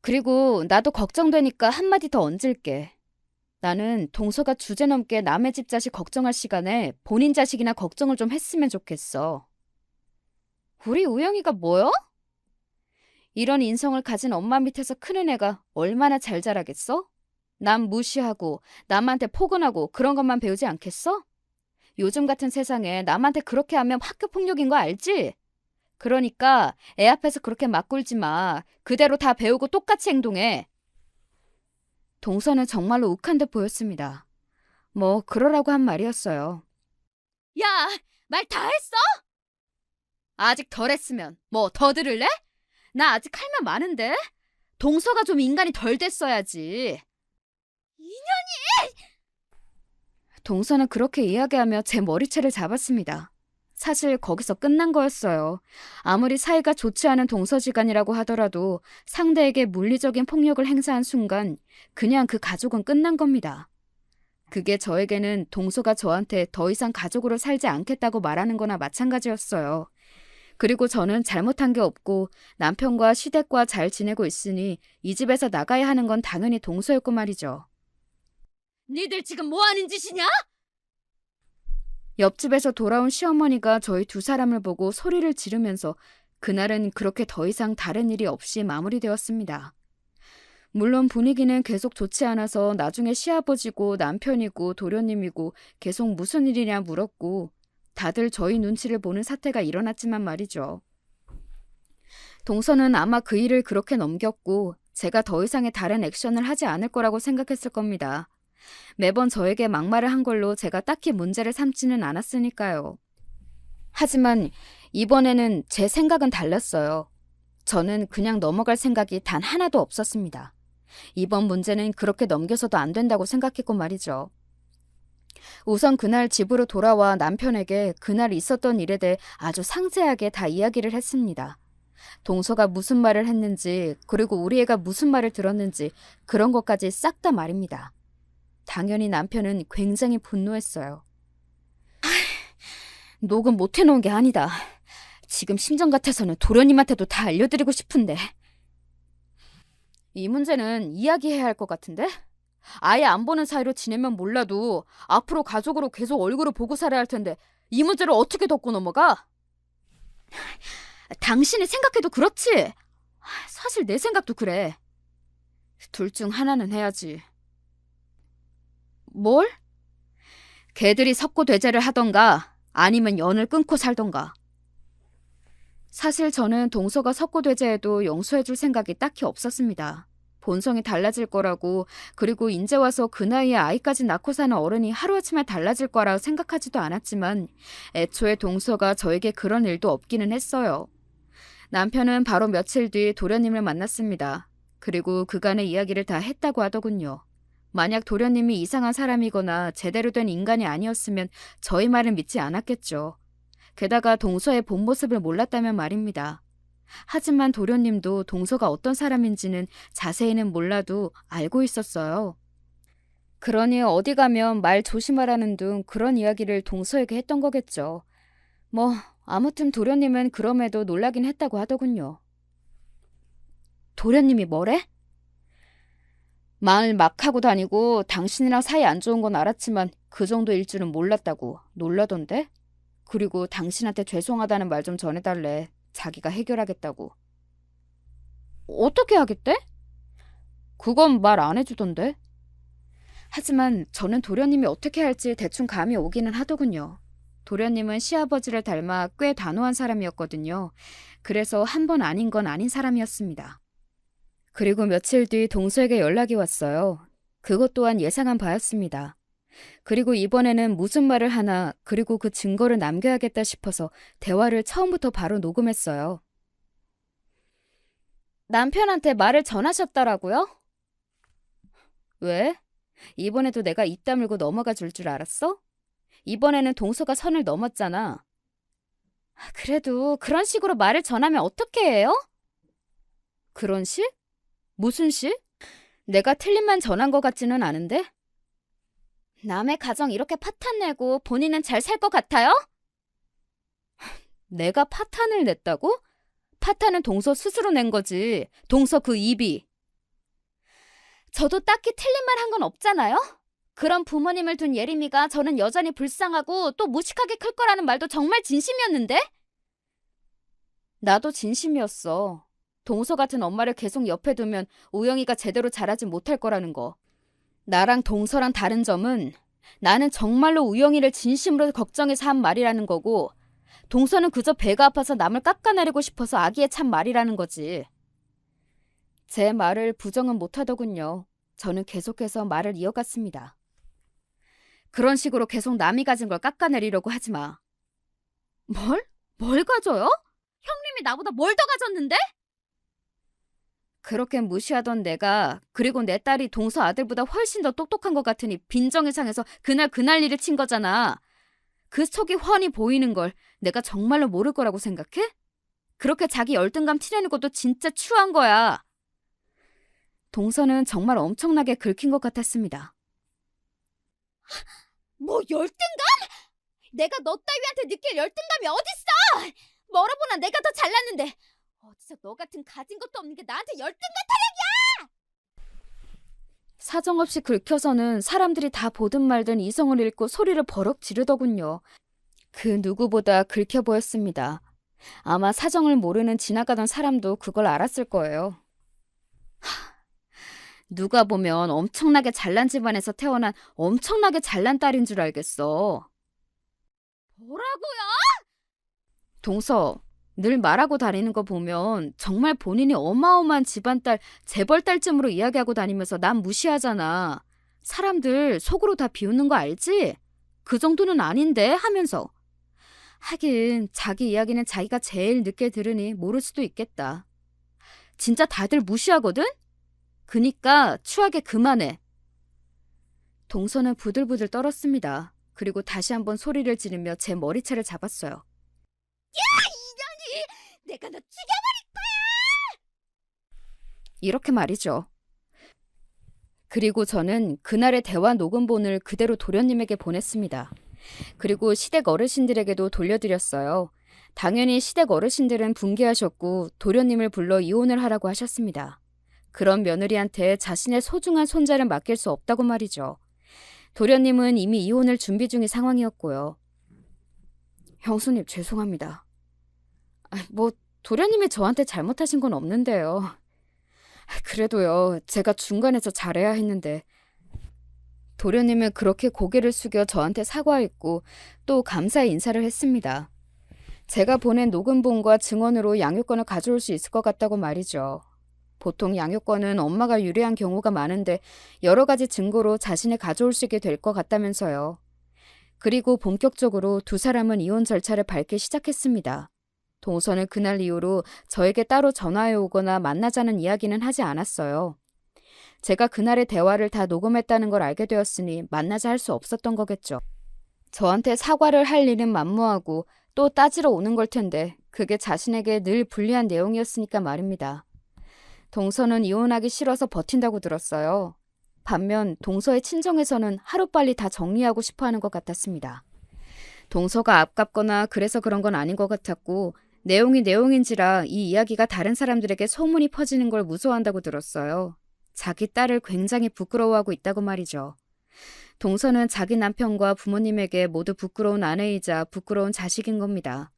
그리고 나도 걱정되니까 한마디 더 얹을게. 나는 동서가 주제넘게 남의 집 자식 걱정할 시간에 본인 자식이나 걱정을 좀 했으면 좋겠어. 우리 우영이가 뭐요? 이런 인성을 가진 엄마 밑에서 크는 애가 얼마나 잘 자라겠어? 남 무시하고 남한테 포근하고 그런 것만 배우지 않겠어? 요즘 같은 세상에 남한테 그렇게 하면 학교 폭력인 거 알지? 그러니까 애 앞에서 그렇게 막 굴지 마. 그대로 다 배우고 똑같이 행동해. 동서는 정말로 욱한 듯 보였습니다. 뭐 그러라고 한 말이었어요. 야, 말 다 했어? 아직 덜 했으면 뭐 더 들을래? 나 아직 할 말 많은데? 동서가 좀 인간이 덜 됐어야지. 동서는 그렇게 이야기하며 제 머리채를 잡았습니다. 사실 거기서 끝난 거였어요. 아무리 사이가 좋지 않은 동서지간이라고 하더라도 상대에게 물리적인 폭력을 행사한 순간 그냥 그 가족은 끝난 겁니다. 그게 저에게는 동서가 저한테 더 이상 가족으로 살지 않겠다고 말하는 거나 마찬가지였어요. 그리고 저는 잘못한 게 없고 남편과 시댁과 잘 지내고 있으니 이 집에서 나가야 하는 건 당연히 동서였고 말이죠. 니들 지금 뭐 하는 짓이냐? 옆집에서 돌아온 시어머니가 저희 두 사람을 보고 소리를 지르면서 그날은 그렇게 더 이상 다른 일이 없이 마무리되었습니다. 물론 분위기는 계속 좋지 않아서 나중에 시아버지고 남편이고 도련님이고 계속 무슨 일이냐 물었고 다들 저희 눈치를 보는 사태가 일어났지만 말이죠. 동서는 아마 그 일을 그렇게 넘겼고 제가 더 이상의 다른 액션을 하지 않을 거라고 생각했을 겁니다. 매번 저에게 막말을 한 걸로 제가 딱히 문제를 삼지는 않았으니까요. 하지만 이번에는 제 생각은 달랐어요. 저는 그냥 넘어갈 생각이 단 하나도 없었습니다. 이번 문제는 그렇게 넘겨서도 안 된다고 생각했고 말이죠. 우선 그날 집으로 돌아와 남편에게 그날 있었던 일에 대해 아주 상세하게 다 이야기를 했습니다. 동서가 무슨 말을 했는지 그리고 우리 애가 무슨 말을 들었는지 그런 것까지 싹 다 말입니다. 당연히 남편은 굉장히 분노했어요. 녹음 못 해놓은 게 아니다. 지금 심정 같아서는 도련님한테도 다 알려드리고 싶은데. 이 문제는 이야기해야 할 것 같은데? 아예 안 보는 사이로 지내면 몰라도 앞으로 가족으로 계속 얼굴을 보고 살아야 할 텐데 이 문제를 어떻게 덮고 넘어가? 당신이 생각해도 그렇지? 사실 내 생각도 그래. 둘 중 하나는 해야지. 뭘? 걔들이 석고대죄를 하던가 아니면 연을 끊고 살던가. 사실 저는 동서가 석고대죄해도 용서해줄 생각이 딱히 없었습니다. 본성이 달라질 거라고 그리고 이제 와서 그 나이에 아이까지 낳고 사는 어른이 하루아침에 달라질 거라 생각하지도 않았지만 애초에 동서가 저에게 그런 일도 없기는 했어요. 남편은 바로 며칠 뒤 도련님을 만났습니다. 그리고 그간의 이야기를 다 했다고 하더군요. 만약 도련님이 이상한 사람이거나 제대로 된 인간이 아니었으면 저희 말을 믿지 않았겠죠. 게다가 동서의 본 모습을 몰랐다면 말입니다. 하지만 도련님도 동서가 어떤 사람인지는 자세히는 몰라도 알고 있었어요. 그러니 어디 가면 말 조심하라는 등 그런 이야기를 동서에게 했던 거겠죠. 뭐 아무튼 도련님은 그럼에도 놀라긴 했다고 하더군요. 도련님이 뭐래? 말 막 하고 다니고 당신이랑 사이 안 좋은 건 알았지만 그 정도일 줄은 몰랐다고 놀라던데? 그리고 당신한테 죄송하다는 말 좀 전해달래. 자기가 해결하겠다고. 어떻게 하겠대? 그건 말 안 해주던데. 하지만 저는 도련님이 어떻게 할지 대충 감이 오기는 하더군요. 도련님은 시아버지를 닮아 꽤 단호한 사람이었거든요. 그래서 한 번 아닌 건 아닌 사람이었습니다. 그리고 며칠 뒤 동서에게 연락이 왔어요. 그것 또한 예상한 바였습니다. 그리고 이번에는 무슨 말을 하나, 그리고 그 증거를 남겨야겠다 싶어서 대화를 처음부터 바로 녹음했어요. 남편한테 말을 전하셨더라고요? 왜? 이번에도 내가 입 다물고 넘어가 줄 줄 알았어? 이번에는 동서가 선을 넘었잖아. 그래도 그런 식으로 말을 전하면 어떻게 해요? 그런 식? 무슨 식? 내가 틀린 말 전한 것 같지는 않은데? 남의 가정 이렇게 파탄 내고 본인은 잘 살 것 같아요? 내가 파탄을 냈다고? 파탄은 동서 스스로 낸 거지. 동서 그 입이. 저도 딱히 틀린 말 한 건 없잖아요? 그런 부모님을 둔 예림이가 저는 여전히 불쌍하고 또 무식하게 클 거라는 말도 정말 진심이었는데? 나도 진심이었어. 동서 같은 엄마를 계속 옆에 두면 우영이가 제대로 자라지 못할 거라는 거. 나랑 동서랑 다른 점은 나는 정말로 우영이를 진심으로 걱정해서 한 말이라는 거고, 동서는 그저 배가 아파서 남을 깎아내리고 싶어서 아기에 찬 말이라는 거지. 제 말을 부정은 못하더군요. 저는 계속해서 말을 이어갔습니다. 그런 식으로 계속 남이 가진 걸 깎아내리려고 하지 마. 뭘? 뭘 가져요? 형님이 나보다 뭘 더 가졌는데? 그렇게 무시하던 내가, 그리고 내 딸이 동서 아들보다 훨씬 더 똑똑한 것 같으니 빈정이 상해서 그날 일을 친 거잖아. 그 속이 훤히 보이는 걸 내가 정말로 모를 거라고 생각해? 그렇게 자기 열등감 티내는 것도 진짜 추한 거야. 동서는 정말 엄청나게 긁힌 것 같았습니다. 뭐 열등감? 내가 너 따위한테 느낄 열등감이 어딨어? 멀어보나 내가 더 잘났는데 어디서 너 같은 가진 것도 없는 게 나한테 열등감 타령이야! 사정없이 긁혀서는 사람들이 다 보든 말든 이성을 잃고 소리를 버럭 지르더군요. 그 누구보다 긁혀 보였습니다. 아마 사정을 모르는 지나가던 사람도 그걸 알았을 거예요. 누가 보면 엄청나게 잘난 집안에서 태어난 엄청나게 잘난 딸인 줄 알겠어. 뭐라고요? 동서, 늘 말하고 다니는 거 보면 정말 본인이 어마어마한 집안딸, 재벌딸쯤으로 이야기하고 다니면서 남 무시하잖아. 사람들 속으로 다 비웃는 거 알지? 그 정도는 아닌데 하면서. 하긴 자기 이야기는 자기가 제일 늦게 들으니 모를 수도 있겠다. 진짜 다들 무시하거든? 그니까 추하게 그만해. 동서는 부들부들 떨었습니다. 그리고 다시 한번 소리를 지르며 제 머리채를 잡았어요. 야! 이년이! 내가 너 죽여버릴 거야! 이렇게 말이죠. 그리고 저는 그날의 대화 녹음본을 그대로 도련님에게 보냈습니다. 그리고 시댁 어르신들에게도 돌려드렸어요. 당연히 시댁 어르신들은 분개하셨고 도련님을 불러 이혼을 하라고 하셨습니다. 그런 며느리한테 자신의 소중한 손자를 맡길 수 없다고 말이죠. 도련님은 이미 이혼을 준비 중인 상황이었고요. 형수님 죄송합니다. 도련님이 저한테 잘못하신 건 없는데요. 그래도요, 제가 중간에서 잘해야 했는데. 도련님은 그렇게 고개를 숙여 저한테 사과했고 또 감사의 인사를 했습니다. 제가 보낸 녹음본과 증언으로 양육권을 가져올 수 있을 것 같다고 말이죠. 보통 양육권은 엄마가 유리한 경우가 많은데 여러 가지 증거로 자신이 가져올 수 있게 될 것 같다면서요. 그리고 본격적으로 두 사람은 이혼 절차를 밟기 시작했습니다. 동서는 그날 이후로 저에게 따로 전화해 오거나 만나자는 이야기는 하지 않았어요. 제가 그날의 대화를 다 녹음했다는 걸 알게 되었으니 만나자 할 수 없었던 거겠죠. 저한테 사과를 할 일은 만무하고 또 따지러 오는 걸 텐데 그게 자신에게 늘 불리한 내용이었으니까 말입니다. 동서는 이혼하기 싫어서 버틴다고 들었어요. 반면 동서의 친정에서는 하루빨리 다 정리하고 싶어하는 것 같았습니다. 동서가 아깝거나 그래서 그런 건 아닌 것 같았고 내용이 내용인지라 이 이야기가 다른 사람들에게 소문이 퍼지는 걸 무서워한다고 들었어요. 자기 딸을 굉장히 부끄러워하고 있다고 말이죠. 동서는 자기 남편과 부모님에게 모두 부끄러운 아내이자 부끄러운 자식인 겁니다.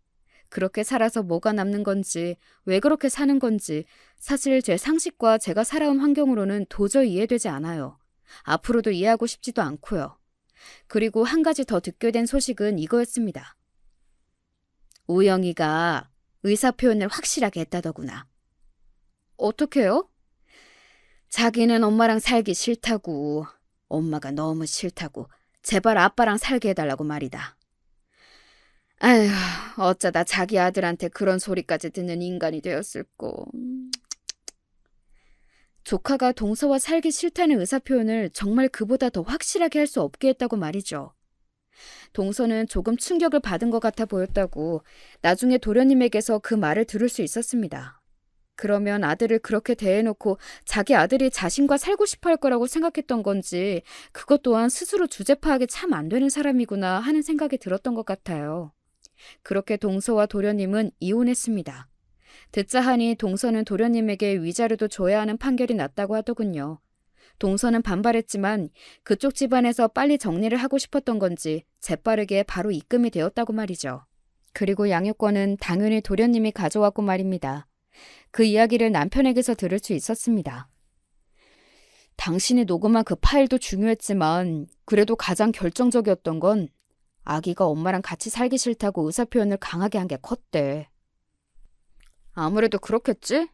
그렇게 살아서 뭐가 남는 건지, 왜 그렇게 사는 건지 사실 제 상식과 제가 살아온 환경으로는 도저히 이해되지 않아요. 앞으로도 이해하고 싶지도 않고요. 그리고 한 가지 더 듣게 된 소식은 이거였습니다. 우영이가 의사표현을 확실하게 했다더구나. 어떻게요? 자기는 엄마랑 살기 싫다고, 엄마가 너무 싫다고, 제발 아빠랑 살게 해달라고 말이다. 아휴, 어쩌다 자기 아들한테 그런 소리까지 듣는 인간이 되었을꼬. 조카가 동서와 살기 싫다는 의사표현을 정말 그보다 더 확실하게 할 수 없게 했다고 말이죠. 동서는 조금 충격을 받은 것 같아 보였다고 나중에 도련님에게서 그 말을 들을 수 있었습니다. 그러면 아들을 그렇게 대해놓고 자기 아들이 자신과 살고 싶어 할 거라고 생각했던 건지 그것 또한 스스로 주제 파악이 참 안 되는 사람이구나 하는 생각이 들었던 것 같아요. 그렇게 동서와 도련님은 이혼했습니다. 듣자 하니 동서는 도련님에게 위자료도 줘야 하는 판결이 났다고 하더군요. 동서는 반발했지만 그쪽 집안에서 빨리 정리를 하고 싶었던 건지 재빠르게 바로 입금이 되었다고 말이죠. 그리고 양육권은 당연히 도련님이 가져왔고 말입니다. 그 이야기를 남편에게서 들을 수 있었습니다. 당신이 녹음한 그 파일도 중요했지만 그래도 가장 결정적이었던 건 아기가 엄마랑 같이 살기 싫다고 의사표현을 강하게 한 게 컸대. 아무래도 그렇겠지?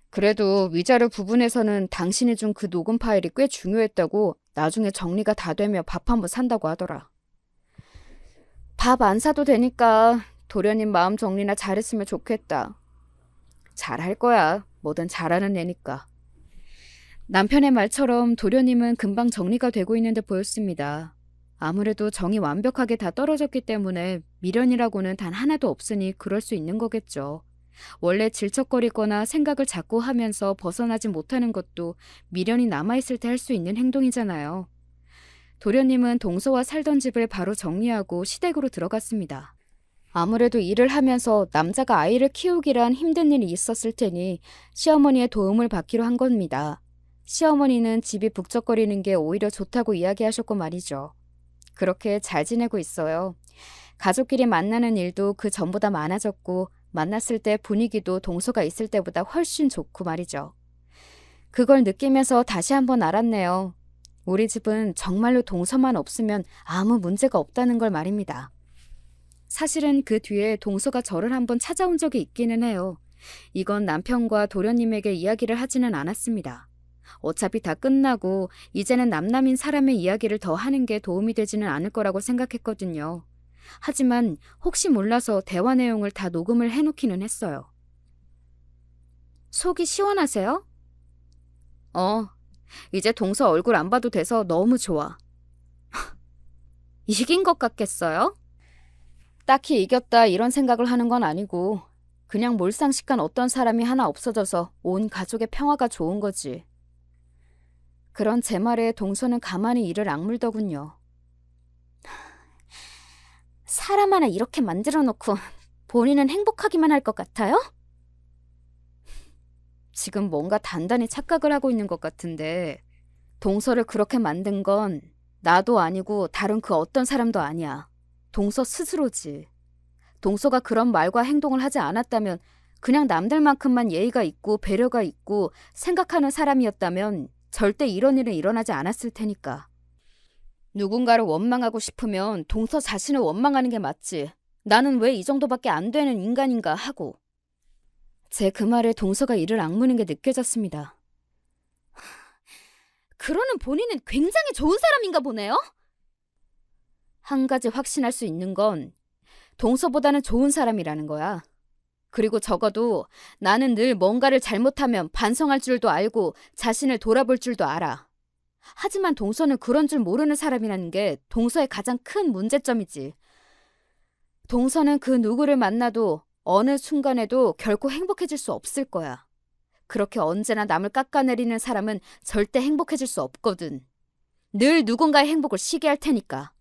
그래도 위자료 부분에서는 당신이 준 그 녹음 파일이 꽤 중요했다고 나중에 정리가 다 되며 밥 한번 산다고 하더라. 밥 안 사도 되니까 도련님 마음 정리나 잘했으면 좋겠다. 잘할 거야. 뭐든 잘하는 애니까. 남편의 말처럼 도련님은 금방 정리가 되고 있는 듯 보였습니다. 아무래도 정이 완벽하게 다 떨어졌기 때문에 미련이라고는 단 하나도 없으니 그럴 수 있는 거겠죠. 원래 질척거리거나 생각을 자꾸 하면서 벗어나지 못하는 것도 미련이 남아있을 때 할 수 있는 행동이잖아요. 도련님은 동서와 살던 집을 바로 정리하고 시댁으로 들어갔습니다. 아무래도 일을 하면서 남자가 아이를 키우기란 힘든 일이 있었을 테니 시어머니의 도움을 받기로 한 겁니다. 시어머니는 집이 북적거리는 게 오히려 좋다고 이야기하셨고 말이죠. 그렇게 잘 지내고 있어요. 가족끼리 만나는 일도 그 전보다 많아졌고 만났을 때 분위기도 동서가 있을 때보다 훨씬 좋고 말이죠. 그걸 느끼면서 다시 한번 알았네요. 우리 집은 정말로 동서만 없으면 아무 문제가 없다는 걸 말입니다. 사실은 그 뒤에 동서가 저를 한번 찾아온 적이 있기는 해요. 이건 남편과 도련님에게 이야기를 하지는 않았습니다. 어차피 다 끝나고 이제는 남남인 사람의 이야기를 더 하는 게 도움이 되지는 않을 거라고 생각했거든요. 하지만 혹시 몰라서 대화 내용을 다 녹음을 해놓기는 했어요. 속이 시원하세요? 이제 동서 얼굴 안 봐도 돼서 너무 좋아. 이긴 것 같겠어요? 딱히 이겼다 이런 생각을 하는 건 아니고 그냥 몰상식한 어떤 사람이 하나 없어져서 온 가족의 평화가 좋은 거지. 그런 제 말에 동서는 가만히 이를 악물더군요. 사람 하나 이렇게 만들어 놓고 본인은 행복하기만 할 것 같아요? 지금 뭔가 단단히 착각을 하고 있는 것 같은데 동서를 그렇게 만든 건 나도 아니고 다른 그 어떤 사람도 아니야. 동서 스스로지. 동서가 그런 말과 행동을 하지 않았다면 그냥 남들만큼만 예의가 있고 배려가 있고 생각하는 사람이었다면 절대 이런 일은 일어나지 않았을 테니까. 누군가를 원망하고 싶으면 동서 자신을 원망하는 게 맞지. 나는 왜 이 정도밖에 안 되는 인간인가 하고. 제 그 말에 동서가 이를 악무는 게 느껴졌습니다. 그러는 본인은 굉장히 좋은 사람인가 보네요? 한 가지 확신할 수 있는 건 동서보다는 좋은 사람이라는 거야. 그리고 적어도 나는 늘 뭔가를 잘못하면 반성할 줄도 알고 자신을 돌아볼 줄도 알아. 하지만 동서는 그런 줄 모르는 사람이라는 게 동서의 가장 큰 문제점이지. 동서는 그 누구를 만나도 어느 순간에도 결코 행복해질 수 없을 거야. 그렇게 언제나 남을 깎아내리는 사람은 절대 행복해질 수 없거든. 늘 누군가의 행복을 시기할 테니까.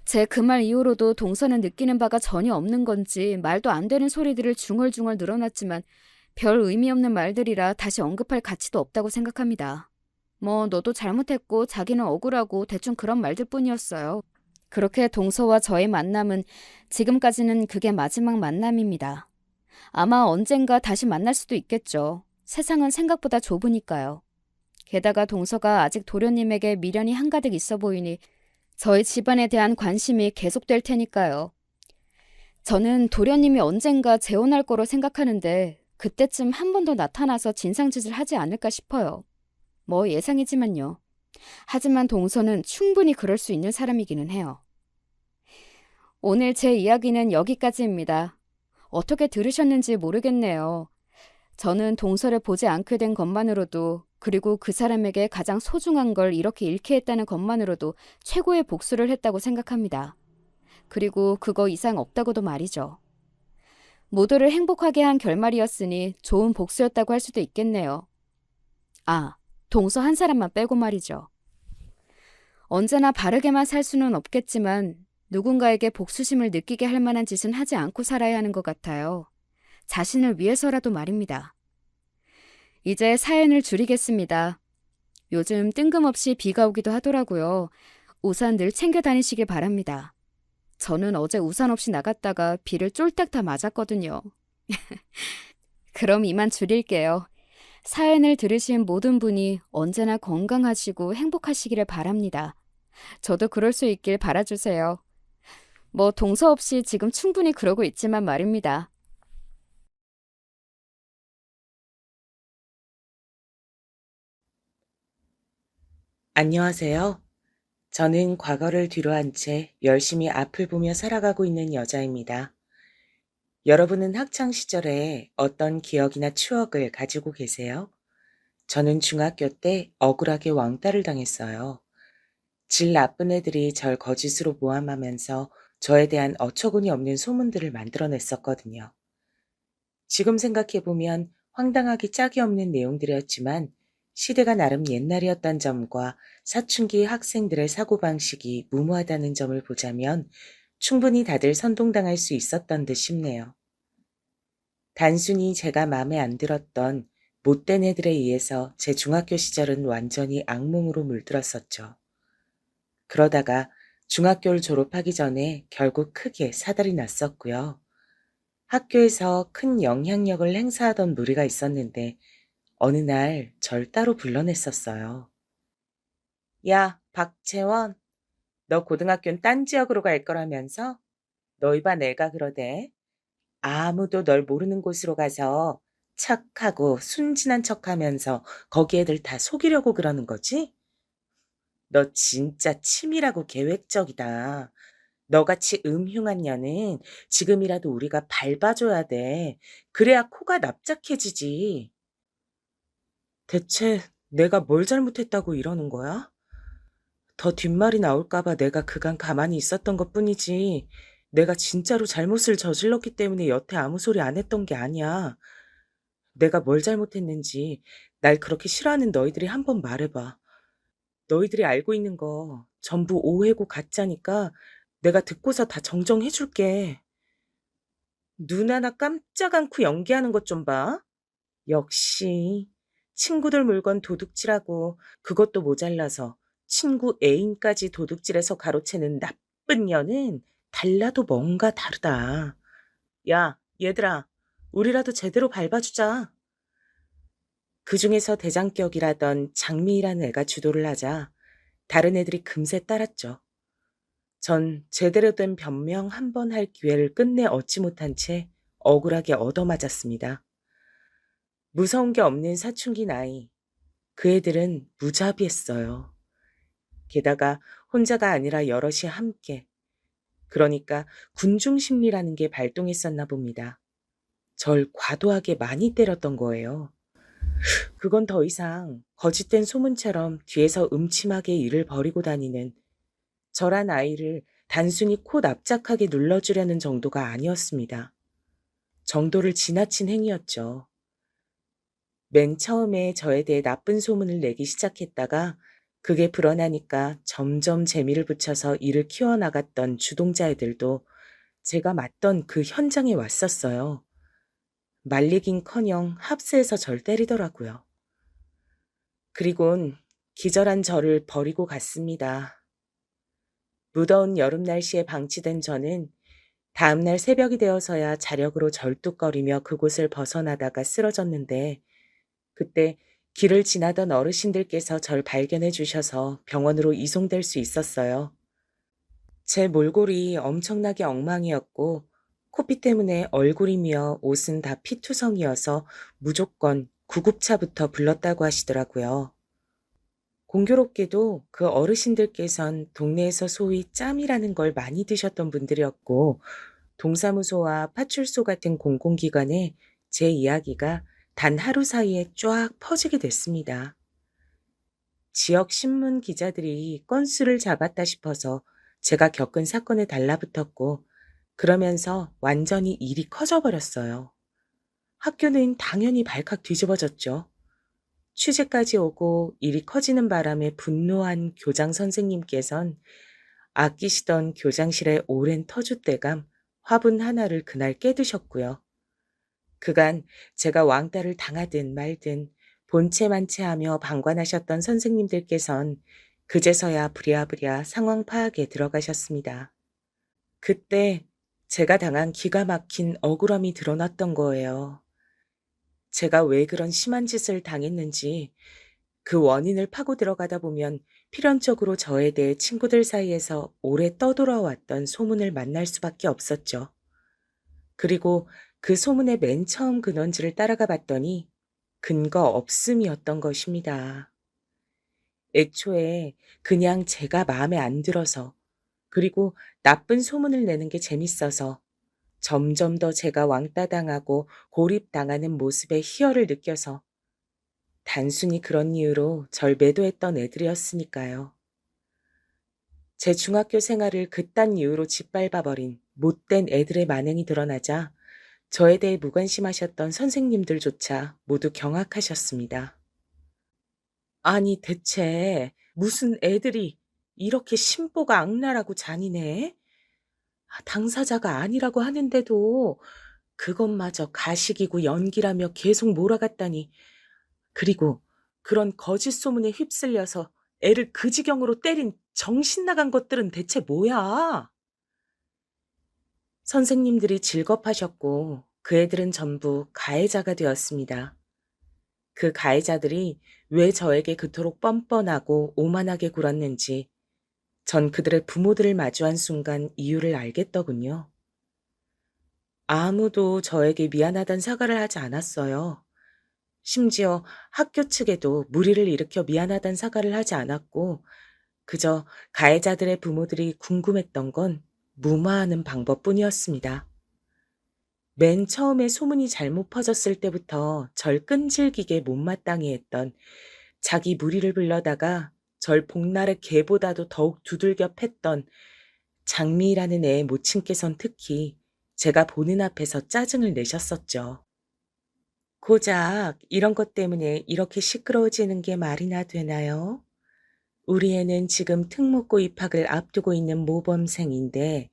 제 그 말 이후로도 동서는 느끼는 바가 전혀 없는 건지 말도 안 되는 소리들을 중얼중얼 늘어놨지만 별 의미 없는 말들이라 다시 언급할 가치도 없다고 생각합니다. 뭐 너도 잘못했고 자기는 억울하고 대충 그런 말들 뿐이었어요. 그렇게 동서와 저의 만남은 지금까지는 그게 마지막 만남입니다. 아마 언젠가 다시 만날 수도 있겠죠. 세상은 생각보다 좁으니까요. 게다가 동서가 아직 도련님에게 미련이 한가득 있어 보이니 저희 집안에 대한 관심이 계속될 테니까요. 저는 도련님이 언젠가 재혼할 거로 생각하는데 그때쯤 한 번 더 나타나서 진상짓을 하지 않을까 싶어요. 뭐 예상이지만요. 하지만 동서는 충분히 그럴 수 있는 사람이기는 해요. 오늘 제 이야기는 여기까지입니다. 어떻게 들으셨는지 모르겠네요. 저는 동서를 보지 않게 된 것만으로도, 그리고 그 사람에게 가장 소중한 걸 이렇게 잃게 했다는 것만으로도 최고의 복수를 했다고 생각합니다. 그리고 그거 이상 없다고도 말이죠. 모두를 행복하게 한 결말이었으니 좋은 복수였다고 할 수도 있겠네요. 아, 동서 한 사람만 빼고 말이죠. 언제나 바르게만 살 수는 없겠지만 누군가에게 복수심을 느끼게 할 만한 짓은 하지 않고 살아야 하는 것 같아요. 자신을 위해서라도 말입니다. 이제 사연을 줄이겠습니다. 요즘 뜬금없이 비가 오기도 하더라고요. 우산 늘 챙겨 다니시길 바랍니다. 저는 어제 우산 없이 나갔다가 비를 쫄딱 다 맞았거든요. 그럼 이만 줄일게요. 사연을 들으신 모든 분이 언제나 건강하시고 행복하시기를 바랍니다. 저도 그럴 수 있길 바라주세요. 뭐 동서 없이 지금 충분히 그러고 있지만 말입니다. 안녕하세요. 저는 과거를 뒤로한 채 열심히 앞을 보며 살아가고 있는 여자입니다. 여러분은 학창 시절에 어떤 기억이나 추억을 가지고 계세요? 저는 중학교 때 억울하게 왕따를 당했어요. 질 나쁜 애들이 절 거짓으로 모함하면서 저에 대한 어처구니 없는 소문들을 만들어냈었거든요. 지금 생각해보면 황당하기 짝이 없는 내용들이었지만 시대가 나름 옛날이었던 점과 사춘기 학생들의 사고방식이 무모하다는 점을 보자면 충분히 다들 선동당할 수 있었던 듯 싶네요. 단순히 제가 마음에 안 들었던 못된 애들에 의해서 제 중학교 시절은 완전히 악몽으로 물들었었죠. 그러다가 중학교를 졸업하기 전에 결국 크게 사달이 났었고요. 학교에서 큰 영향력을 행사하던 무리가 있었는데 어느 날 절 따로 불러냈었어요. 야, 박채원, 너 고등학교는 딴 지역으로 갈 거라면서? 너희 반 애가 그러대. 아무도 널 모르는 곳으로 가서 착하고 순진한 척하면서 거기 애들 다 속이려고 그러는 거지? 너 진짜 치밀하고 계획적이다. 너같이 음흉한 년은 지금이라도 우리가 밟아줘야 돼. 그래야 코가 납작해지지. 대체 내가 뭘 잘못했다고 이러는 거야? 더 뒷말이 나올까봐 내가 그간 가만히 있었던 것 뿐이지. 내가 진짜로 잘못을 저질렀기 때문에 여태 아무 소리 안 했던 게 아니야. 내가 뭘 잘못했는지 날 그렇게 싫어하는 너희들이 한번 말해봐. 너희들이 알고 있는 거 전부 오해고 가짜니까 내가 듣고서 다 정정해줄게. 눈 하나 깜짝 않고 연기하는 것 좀 봐. 역시 친구들 물건 도둑질하고 그것도 모자라서 친구 애인까지 도둑질해서 가로채는 나쁜 년은 달라도 뭔가 다르다. 야, 얘들아, 우리라도 제대로 밟아주자. 그중에서 대장격이라던 장미라는 애가 주도를 하자 다른 애들이 금세 따랐죠. 전 제대로 된 변명 한 번 할 기회를 끝내 얻지 못한 채 억울하게 얻어맞았습니다. 무서운 게 없는 사춘기 나이. 그 애들은 무자비했어요. 게다가 혼자가 아니라 여럿이 함께. 그러니까 군중심리라는 게 발동했었나 봅니다. 절 과도하게 많이 때렸던 거예요. 그건 더 이상 거짓된 소문처럼 뒤에서 음침하게 일을 벌이고 다니는 저란 아이를 단순히 코 납작하게 눌러주려는 정도가 아니었습니다. 정도를 지나친 행위였죠. 맨 처음에 저에 대해 나쁜 소문을 내기 시작했다가 그게 불어나니까 점점 재미를 붙여서 일을 키워나갔던 주동자 애들도 제가 맡던 그 현장에 왔었어요. 말리긴커녕 합세해서 절 때리더라고요. 그리곤 기절한 저를 버리고 갔습니다. 무더운 여름 날씨에 방치된 저는 다음날 새벽이 되어서야 자력으로 절뚝거리며 그곳을 벗어나다가 쓰러졌는데 그때 길을 지나던 어르신들께서 절 발견해 주셔서 병원으로 이송될 수 있었어요. 제 몰골이 엄청나게 엉망이었고 코피 때문에 얼굴이며 옷은 다 피투성이어서 무조건 구급차부터 불렀다고 하시더라고요. 공교롭게도 그 어르신들께선 동네에서 소위 짬이라는 걸 많이 드셨던 분들이었고, 동사무소와 파출소 같은 공공기관에 제 이야기가 단 하루 사이에 쫙 퍼지게 됐습니다. 지역 신문 기자들이 건수를 잡았다 싶어서 제가 겪은 사건에 달라붙었고, 그러면서 완전히 일이 커져버렸어요. 학교는 당연히 발칵 뒤집어졌죠. 취재까지 오고 일이 커지는 바람에 분노한 교장 선생님께선 아끼시던 교장실의 오랜 터줏대감, 화분 하나를 그날 깨드셨고요. 그간 제가 왕따를 당하든 말든 본체만체하며 방관하셨던 선생님들께선 그제서야 부랴부랴 상황 파악에 들어가셨습니다. 그때 제가 당한 기가 막힌 억울함이 드러났던 거예요. 제가 왜 그런 심한 짓을 당했는지 그 원인을 파고 들어가다 보면 필연적으로 저에 대해 친구들 사이에서 오래 떠돌아왔던 소문을 만날 수밖에 없었죠. 그리고 그 소문의 맨 처음 근원지를 따라가 봤더니 근거 없음이었던 것입니다. 애초에 그냥 제가 마음에 안 들어서, 그리고 나쁜 소문을 내는 게 재밌어서 점점 더 제가 왕따당하고 고립당하는 모습에 희열을 느껴서 단순히 그런 이유로 절 매도했던 애들이었으니까요. 제 중학교 생활을 그딴 이유로 짓밟아버린 못된 애들의 만행이 드러나자 저에 대해 무관심하셨던 선생님들조차 모두 경악하셨습니다. 아니 대체 무슨 애들이 이렇게 심보가 악랄하고 잔인해? 당사자가 아니라고 하는데도 그것마저 가식이고 연기라며 계속 몰아갔다니. 그리고 그런 거짓 소문에 휩쓸려서 애를 그 지경으로 때린 정신 나간 것들은 대체 뭐야? 선생님들이 질겁하셨고 그 애들은 전부 가해자가 되었습니다. 그 가해자들이 왜 저에게 그토록 뻔뻔하고 오만하게 굴었는지 전 그들의 부모들을 마주한 순간 이유를 알겠더군요. 아무도 저에게 미안하단 사과를 하지 않았어요. 심지어 학교 측에도 무리를 일으켜 미안하단 사과를 하지 않았고, 그저 가해자들의 부모들이 궁금했던 건 무마하는 방법뿐이었습니다. 맨 처음에 소문이 잘못 퍼졌을 때부터 절 끈질기게 못마땅해 했던, 자기 무리를 불러다가 절 복날의 개보다도 더욱 두들겨 팼던 장미라는 애의 모친께선 특히 제가 보는 앞에서 짜증을 내셨었죠. 고작 이런 것 때문에 이렇게 시끄러워지는 게 말이나 되나요? 우리 애는 지금 특목고 입학을 앞두고 있는 모범생인데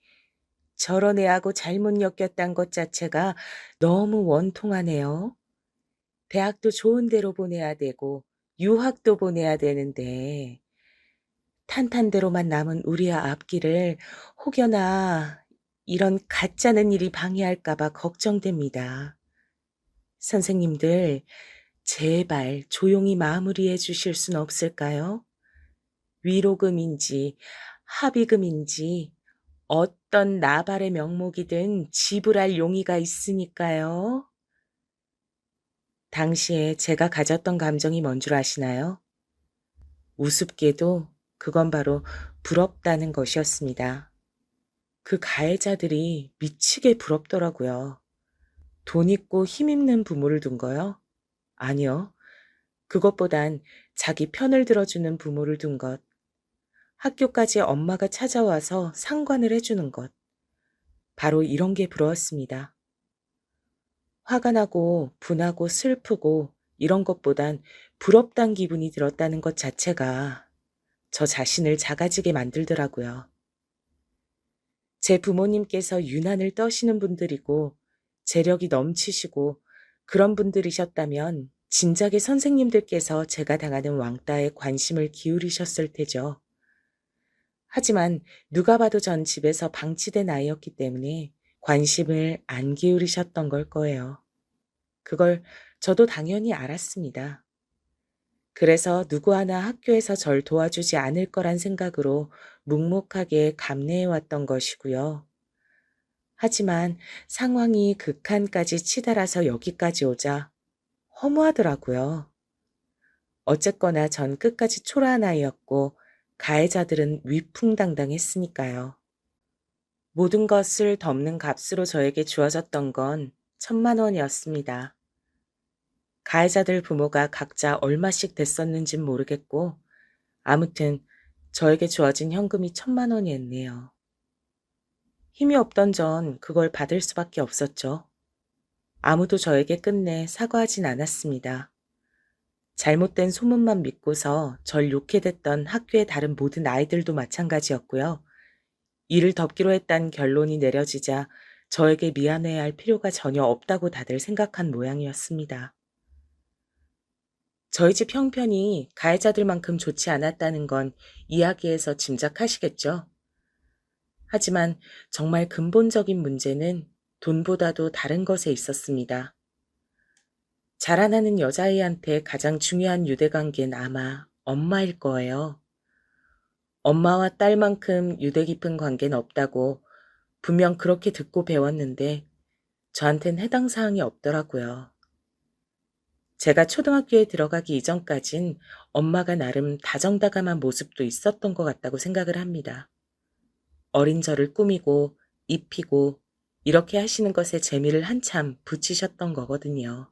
저런 애하고 잘못 엮였단 것 자체가 너무 원통하네요. 대학도 좋은 데로 보내야 되고 유학도 보내야 되는데 탄탄대로만 남은 우리의 앞길을 혹여나 이런 가짜는 일이 방해할까 봐 걱정됩니다. 선생님들, 제발 조용히 마무리해 주실 순 없을까요? 위로금인지 합의금인지 어떤 나발의 명목이든 지불할 용의가 있으니까요. 당시에 제가 가졌던 감정이 뭔 줄 아시나요? 우습게도 그건 바로 부럽다는 것이었습니다. 그 가해자들이 미치게 부럽더라고요. 돈 있고 힘 있는 부모를 둔 거요? 아니요. 그것보단 자기 편을 들어주는 부모를 둔 것. 학교까지 엄마가 찾아와서 상관을 해주는 것. 바로 이런 게 부러웠습니다. 화가 나고 분하고 슬프고 이런 것보단 부럽단 기분이 들었다는 것 자체가 저 자신을 작아지게 만들더라고요. 제 부모님께서 유난을 떠시는 분들이고 재력이 넘치시고 그런 분들이셨다면 진작에 선생님들께서 제가 당하는 왕따에 관심을 기울이셨을 테죠. 하지만 누가 봐도 전 집에서 방치된 아이였기 때문에 관심을 안 기울이셨던 걸 거예요. 그걸 저도 당연히 알았습니다. 그래서 누구 하나 학교에서 절 도와주지 않을 거란 생각으로 묵묵하게 감내해왔던 것이고요. 하지만 상황이 극한까지 치달아서 여기까지 오자 허무하더라고요. 어쨌거나 전 끝까지 초라한 아이였고 가해자들은 위풍당당했으니까요. 모든 것을 덮는 값으로 저에게 주어졌던 건 1,000만 원이었습니다. 가해자들 부모가 각자 얼마씩 됐었는진 모르겠고 아무튼 저에게 주어진 현금이 1,000만 원이었네요. 힘이 없던 전 그걸 받을 수밖에 없었죠. 아무도 저에게 끝내 사과하진 않았습니다. 잘못된 소문만 믿고서 절 욕해 댔던 학교의 다른 모든 아이들도 마찬가지였고요. 이를 덮기로 했다는 결론이 내려지자 저에게 미안해야 할 필요가 전혀 없다고 다들 생각한 모양이었습니다. 저희 집 형편이 가해자들만큼 좋지 않았다는 건 이야기에서 짐작하시겠죠? 하지만 정말 근본적인 문제는 돈보다도 다른 것에 있었습니다. 자라나는 여자아이한테 가장 중요한 유대관계는 아마 엄마일 거예요. 엄마와 딸만큼 유대 깊은 관계는 없다고 분명 그렇게 듣고 배웠는데 저한텐 해당 사항이 없더라고요. 제가 초등학교에 들어가기 이전까진 엄마가 나름 다정다감한 모습도 있었던 것 같다고 생각을 합니다. 어린 저를 꾸미고 입히고 이렇게 하시는 것에 재미를 한참 붙이셨던 거거든요.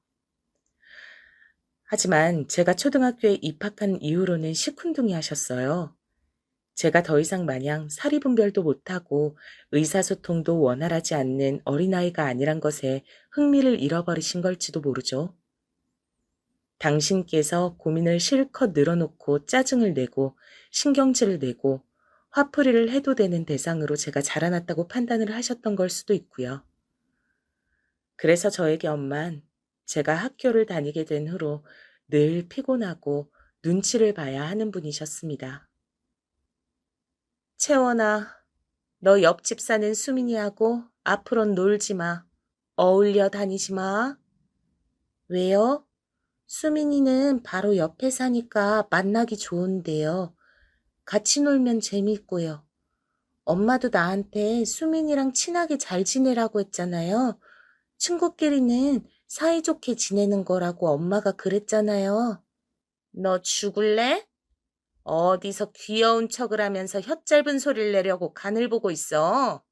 하지만 제가 초등학교에 입학한 이후로는 시큰둥이 하셨어요. 제가 더 이상 마냥 사리분별도 못하고 의사소통도 원활하지 않는 어린아이가 아니란 것에 흥미를 잃어버리신 걸지도 모르죠. 당신께서 고민을 실컷 늘어놓고 짜증을 내고 신경질을 내고 화풀이를 해도 되는 대상으로 제가 자라났다고 판단을 하셨던 걸 수도 있고요. 그래서 저에게 엄만 제가 학교를 다니게 된 후로 늘 피곤하고 눈치를 봐야 하는 분이셨습니다. 채원아, 너 옆집 사는 수민이하고 앞으론 놀지 마. 어울려 다니지 마. 왜요? 수민이는 바로 옆에 사니까 만나기 좋은데요. 같이 놀면 재밌고요. 엄마도 나한테 수민이랑 친하게 잘 지내라고 했잖아요. 친구끼리는 사이좋게 지내는 거라고 엄마가 그랬잖아요. 너 죽을래? 어디서 귀여운 척을 하면서 혓짧은 소리를 내려고 간을 보고 있어.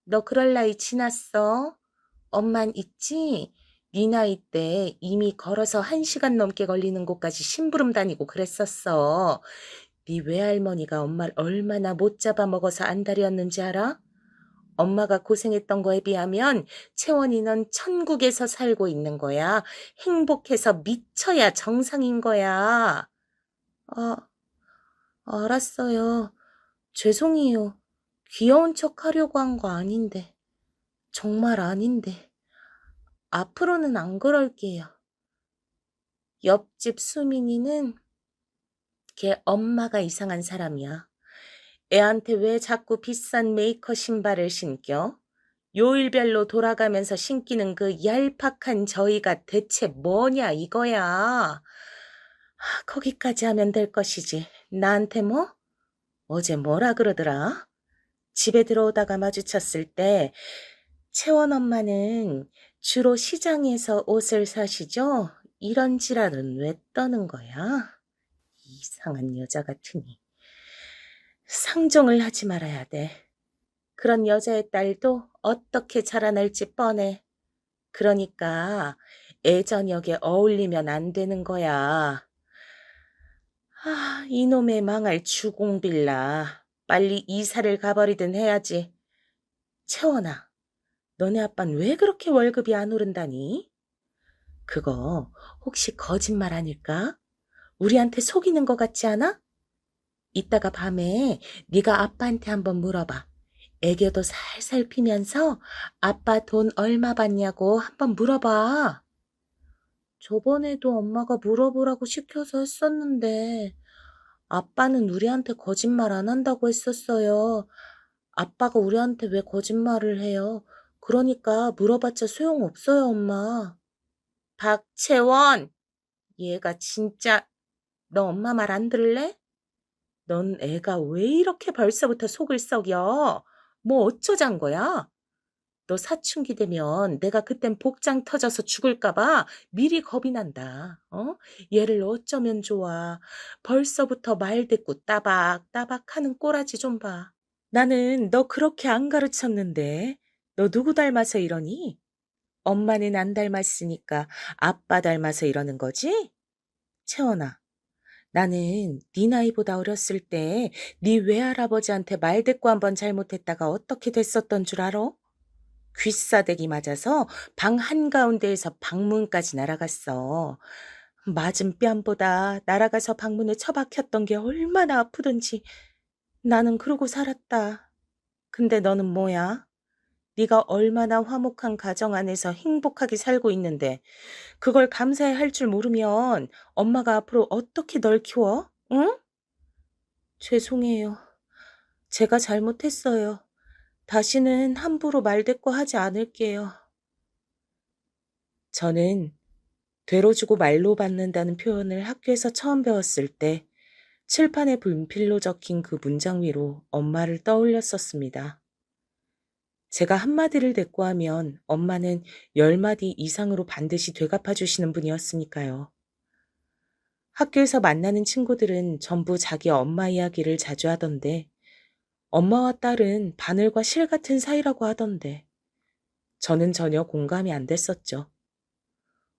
너 그럴 나이 지났어. 엄만 있지? 네 나이 때 이미 걸어서 1시간 넘게 걸리는 곳까지 심부름 다니고 그랬었어. 네 외할머니가 엄마를 얼마나 못 잡아먹어서 안달이었는지 알아? 엄마가 고생했던 거에 비하면 채원이 넌 천국에서 살고 있는 거야. 행복해서 미쳐야 정상인 거야. 아, 알았어요. 죄송해요. 귀여운 척 하려고 한 거 아닌데. 정말 아닌데. 앞으로는 안 그럴게요. 옆집 수민이는 걔 엄마가 이상한 사람이야. 애한테 왜 자꾸 비싼 메이커 신발을 신겨? 요일별로 돌아가면서 신기는 그 얄팍한 저희가 대체 뭐냐 이거야. 거기까지 하면 될 것이지. 나한테 뭐? 어제 뭐라 그러더라? 집에 들어오다가 마주쳤을 때 채원 엄마는 주로 시장에서 옷을 사시죠? 이런 지랄은 왜 떠는 거야? 이상한 여자 같으니. 상종을 하지 말아야 돼. 그런 여자의 딸도 어떻게 자라날지 뻔해. 그러니까 애 저녁에 어울리면 안 되는 거야. 이놈의 망할 주공빌라. 빨리 이사를 가버리든 해야지. 채원아, 너네 아빤 왜 그렇게 월급이 안 오른다니? 그거 혹시 거짓말 아닐까? 우리한테 속이는 것 같지 않아? 이따가 밤에 네가 아빠한테 한번 물어봐. 애교도 살살 피면서 아빠 돈 얼마 받냐고 한번 물어봐. 저번에도 엄마가 물어보라고 시켜서 했었는데 아빠는 우리한테 거짓말 안 한다고 했었어요. 아빠가 우리한테 왜 거짓말을 해요? 그러니까 물어봤자 소용없어요, 엄마. 박채원, 얘가 진짜 너 엄마 말 안 들을래? 넌 애가 왜 이렇게 벌써부터 속을 썩여? 뭐 어쩌잔 거야? 너 사춘기 되면 내가 그땐 복장 터져서 죽을까 봐 미리 겁이 난다. 어? 얘를 어쩌면 좋아. 벌써부터 말대꾸 따박따박 하는 꼬라지 좀 봐. 나는 너 그렇게 안 가르쳤는데. 너 누구 닮아서 이러니? 엄마는 안 닮았으니까 아빠 닮아서 이러는 거지? 채원아, 나는 네 나이보다 어렸을 때 네 외할아버지한테 말대꾸 한번 잘못했다가 어떻게 됐었던 줄 알아? 귀싸대기 맞아서 방 한가운데에서 방문까지 날아갔어. 맞은 뺨보다 날아가서 방문에 처박혔던 게 얼마나 아프던지 나는 그러고 살았다. 근데 너는 뭐야? 네가 얼마나 화목한 가정 안에서 행복하게 살고 있는데 그걸 감사해 할 줄 모르면 엄마가 앞으로 어떻게 널 키워? 응? 죄송해요. 제가 잘못했어요. 다시는 함부로 말대꾸하지 않을게요. 저는 되로 주고 말로 받는다는 표현을 학교에서 처음 배웠을 때 칠판에 분필로 적힌 그 문장 위로 엄마를 떠올렸었습니다. 제가 한마디를 대꾸하면 엄마는 10마디 이상으로 반드시 되갚아 주시는 분이었으니까요. 학교에서 만나는 친구들은 전부 자기 엄마 이야기를 자주 하던데 엄마와 딸은 바늘과 실 같은 사이라고 하던데 저는 전혀 공감이 안 됐었죠.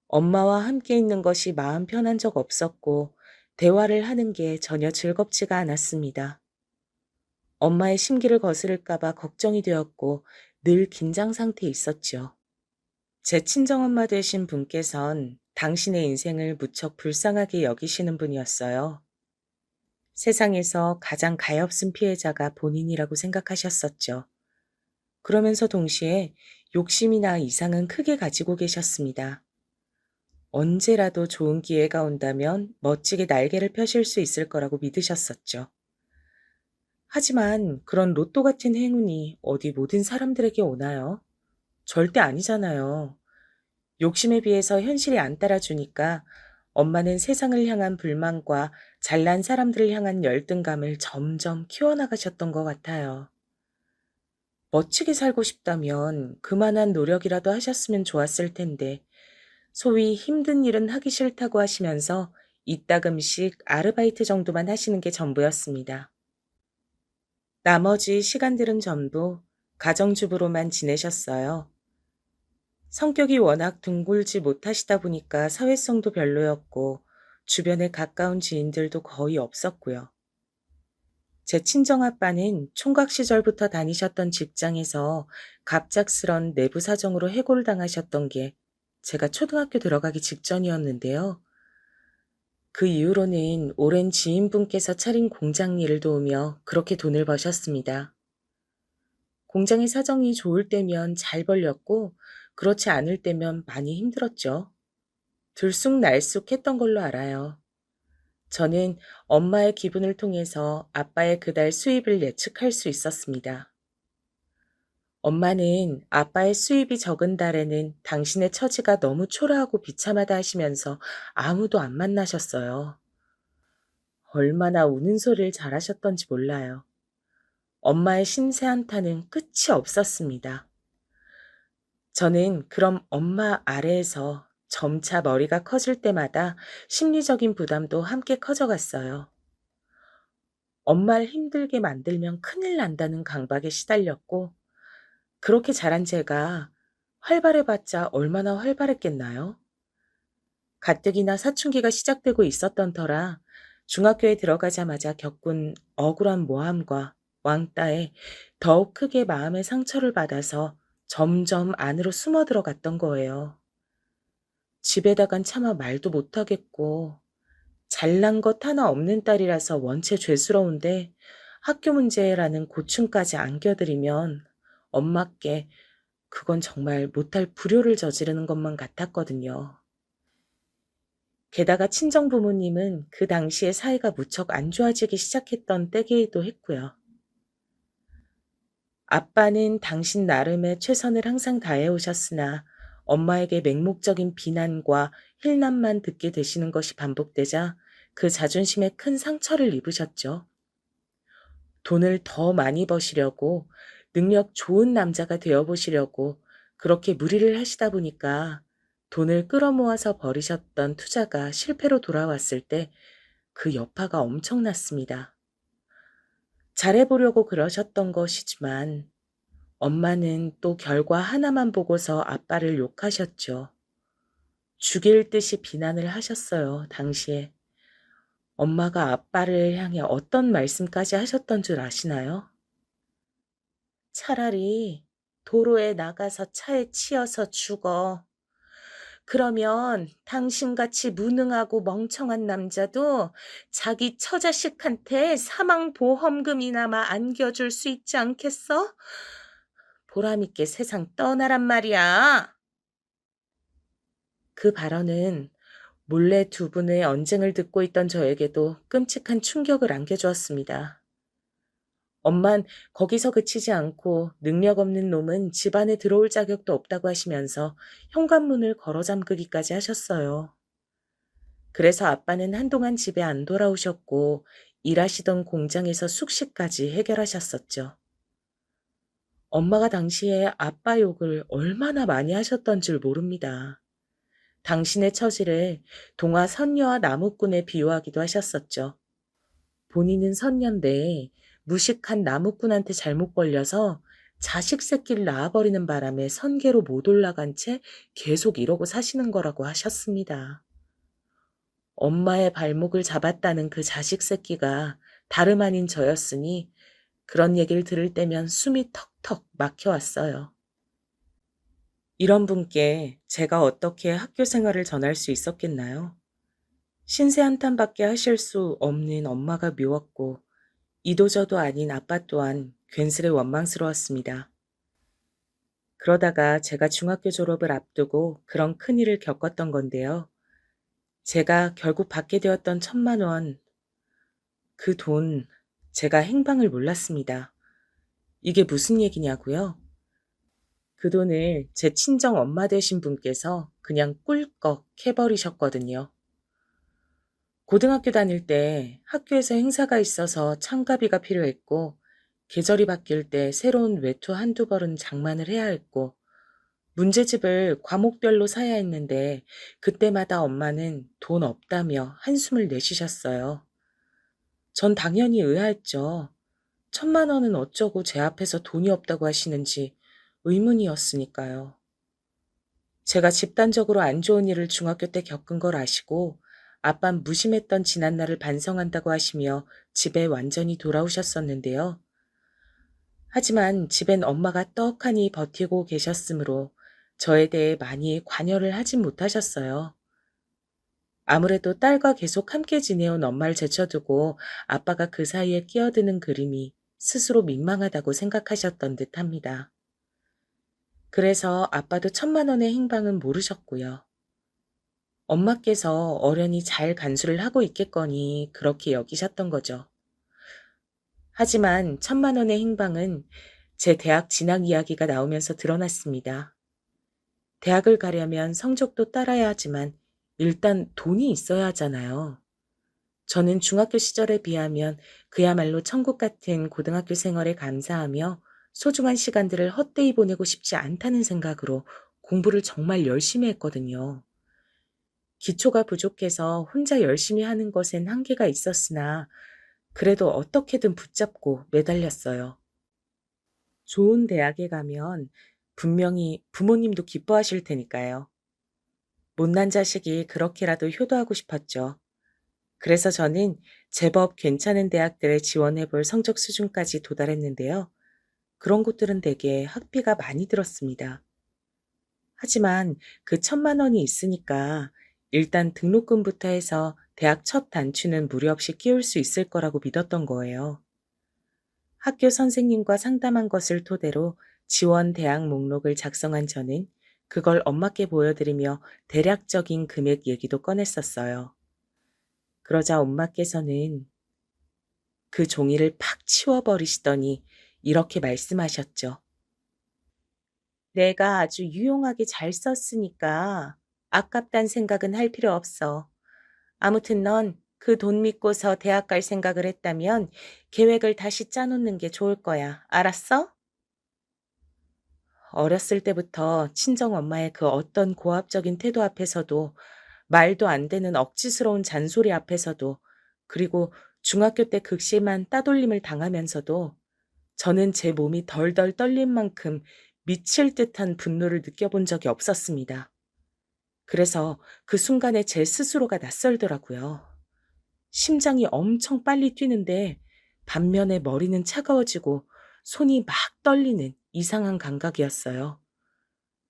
엄마와 함께 있는 것이 마음 편한 적 없었고 대화를 하는 게 전혀 즐겁지가 않았습니다. 엄마의 심기를 거스를까 봐 걱정이 되었고 늘 긴장 상태에 있었죠. 제 친정엄마 되신 분께선 당신의 인생을 무척 불쌍하게 여기시는 분이었어요. 세상에서 가장 가엾은 피해자가 본인이라고 생각하셨었죠. 그러면서 동시에 욕심이나 이상은 크게 가지고 계셨습니다. 언제라도 좋은 기회가 온다면 멋지게 날개를 펴실 수 있을 거라고 믿으셨었죠. 하지만 그런 로또 같은 행운이 어디 모든 사람들에게 오나요? 절대 아니잖아요. 욕심에 비해서 현실이 안 따라주니까 엄마는 세상을 향한 불만과 잘난 사람들을 향한 열등감을 점점 키워나가셨던 것 같아요. 멋지게 살고 싶다면 그만한 노력이라도 하셨으면 좋았을 텐데 소위 힘든 일은 하기 싫다고 하시면서 이따금씩 아르바이트 정도만 하시는 게 전부였습니다. 나머지 시간들은 전부 가정주부로만 지내셨어요. 성격이 워낙 둥글지 못하시다 보니까 사회성도 별로였고 주변에 가까운 지인들도 거의 없었고요. 제 친정아빠는 총각 시절부터 다니셨던 직장에서 갑작스런 내부 사정으로 해고를 당하셨던 게 제가 초등학교 들어가기 직전이었는데요. 그 이후로는 오랜 지인분께서 차린 공장 일을 도우며 그렇게 돈을 버셨습니다. 공장의 사정이 좋을 때면 잘 벌렸고 그렇지 않을 때면 많이 힘들었죠. 들쑥날쑥했던 걸로 알아요. 저는 엄마의 기분을 통해서 아빠의 그달 수입을 예측할 수 있었습니다. 엄마는 아빠의 수입이 적은 달에는 당신의 처지가 너무 초라하고 비참하다 하시면서 아무도 안 만나셨어요. 얼마나 우는 소리를 잘하셨던지 몰라요. 엄마의 심세 한탄은 끝이 없었습니다. 저는 그럼 엄마 아래에서 점차 머리가 커질 때마다 심리적인 부담도 함께 커져갔어요. 엄마를 힘들게 만들면 큰일 난다는 강박에 시달렸고, 그렇게 자란 제가 활발해봤자 얼마나 활발했겠나요? 가뜩이나 사춘기가 시작되고 있었던 터라 중학교에 들어가자마자 겪은 억울한 모함과 왕따에 더욱 크게 마음의 상처를 받아서 점점 안으로 숨어 들어갔던 거예요. 집에다간 차마 말도 못하겠고 잘난 것 하나 없는 딸이라서 원체 죄스러운데 학교 문제라는 고충까지 안겨드리면 엄마께 그건 정말 못할 불효를 저지르는 것만 같았거든요. 게다가 친정 부모님은 그 당시에 사이가 무척 안 좋아지기 시작했던 때기도 했고요. 아빠는 당신 나름의 최선을 항상 다해 오셨으나 엄마에게 맹목적인 비난과 힐난만 듣게 되시는 것이 반복되자 그 자존심에 큰 상처를 입으셨죠. 돈을 더 많이 버시려고 능력 좋은 남자가 되어 보시려고 그렇게 무리를 하시다 보니까 돈을 끌어모아서 벌이셨던 투자가 실패로 돌아왔을 때 그 여파가 엄청났습니다. 잘해보려고 그러셨던 것이지만 엄마는 또 결과 하나만 보고서 아빠를 욕하셨죠. 죽일 듯이 비난을 하셨어요, 당시에. 엄마가 아빠를 향해 어떤 말씀까지 하셨던 줄 아시나요? 차라리 도로에 나가서 차에 치여서 죽어. 그러면 당신같이 무능하고 멍청한 남자도 자기 처자식한테 사망보험금이나마 안겨줄 수 있지 않겠어? 보람있게 세상 떠나란 말이야. 그 발언은 몰래 두 분의 언쟁을 듣고 있던 저에게도 끔찍한 충격을 안겨주었습니다. 엄만 거기서 그치지 않고 능력 없는 놈은 집안에 들어올 자격도 없다고 하시면서 현관문을 걸어 잠그기까지 하셨어요. 그래서 아빠는 한동안 집에 안 돌아오셨고 일하시던 공장에서 숙식까지 해결하셨었죠. 엄마가 당시에 아빠 욕을 얼마나 많이 하셨던 줄 모릅니다. 당신의 처지를 동화 선녀와 나무꾼에 비유하기도 하셨었죠. 본인은 선녀인데 무식한 나무꾼한테 잘못 걸려서 자식 새끼를 낳아버리는 바람에 선계로 못 올라간 채 계속 이러고 사시는 거라고 하셨습니다. 엄마의 발목을 잡았다는 그 자식 새끼가 다름 아닌 저였으니 그런 얘기를 들을 때면 숨이 턱턱 막혀왔어요. 이런 분께 제가 어떻게 학교 생활을 전할 수 있었겠나요? 신세 한탄밖에 하실 수 없는 엄마가 미웠고 이도저도 아닌 아빠 또한 괜스레 원망스러웠습니다. 그러다가 제가 중학교 졸업을 앞두고 그런 큰일을 겪었던 건데요. 제가 결국 받게 되었던 1,000만 원, 그 돈 제가 행방을 몰랐습니다. 이게 무슨 얘기냐고요? 그 돈을 제 친정 엄마 되신 분께서 그냥 꿀꺽 해버리셨거든요. 고등학교 다닐 때 학교에서 행사가 있어서 참가비가 필요했고 계절이 바뀔 때 새로운 외투 한두 벌은 장만을 해야 했고 문제집을 과목별로 사야 했는데 그때마다 엄마는 돈 없다며 한숨을 내쉬셨어요. 전 당연히 의아했죠. 1,000만 원은 어쩌고 제 앞에서 돈이 없다고 하시는지 의문이었으니까요. 제가 집단적으로 안 좋은 일을 중학교 때 겪은 걸 아시고 아빤 무심했던 지난날을 반성한다고 하시며 집에 완전히 돌아오셨었는데요. 하지만 집엔 엄마가 떡하니 버티고 계셨으므로 저에 대해 많이 관여를 하진 못하셨어요. 아무래도 딸과 계속 함께 지내온 엄마를 제쳐두고 아빠가 그 사이에 끼어드는 그림이 스스로 민망하다고 생각하셨던 듯합니다. 그래서 아빠도 1,000만 원의 행방은 모르셨고요. 엄마께서 어련히 잘 간수를 하고 있겠거니 그렇게 여기셨던 거죠. 하지만 1,000만 원의 행방은 제 대학 진학 이야기가 나오면서 드러났습니다. 대학을 가려면 성적도 따라야 하지만 일단 돈이 있어야 하잖아요. 저는 중학교 시절에 비하면 그야말로 천국 같은 고등학교 생활에 감사하며 소중한 시간들을 헛되이 보내고 싶지 않다는 생각으로 공부를 정말 열심히 했거든요. 기초가 부족해서 혼자 열심히 하는 것엔 한계가 있었으나 그래도 어떻게든 붙잡고 매달렸어요. 좋은 대학에 가면 분명히 부모님도 기뻐하실 테니까요. 못난 자식이 그렇게라도 효도하고 싶었죠. 그래서 저는 제법 괜찮은 대학들에 지원해 볼 성적 수준까지 도달했는데요. 그런 곳들은 대개 학비가 많이 들었습니다. 하지만 그 1,000만 원이 있으니까 일단 등록금부터 해서 대학 첫 단추는 무리 없이 끼울 수 있을 거라고 믿었던 거예요. 학교 선생님과 상담한 것을 토대로 지원 대학 목록을 작성한 저는 그걸 엄마께 보여드리며 대략적인 금액 얘기도 꺼냈었어요. 그러자 엄마께서는 그 종이를 팍 치워버리시더니 이렇게 말씀하셨죠. 내가 아주 유용하게 잘 썼으니까 아깝단 생각은 할 필요 없어. 아무튼 넌 그 돈 믿고서 대학 갈 생각을 했다면 계획을 다시 짜놓는 게 좋을 거야. 알았어? 어렸을 때부터 친정 엄마의 그 어떤 고압적인 태도 앞에서도, 말도 안 되는 억지스러운 잔소리 앞에서도, 그리고 중학교 때 극심한 따돌림을 당하면서도 저는 제 몸이 덜덜 떨린 만큼 미칠 듯한 분노를 느껴본 적이 없었습니다. 그래서 그 순간에 제 스스로가 낯설더라고요. 심장이 엄청 빨리 뛰는데 반면에 머리는 차가워지고 손이 막 떨리는 이상한 감각이었어요.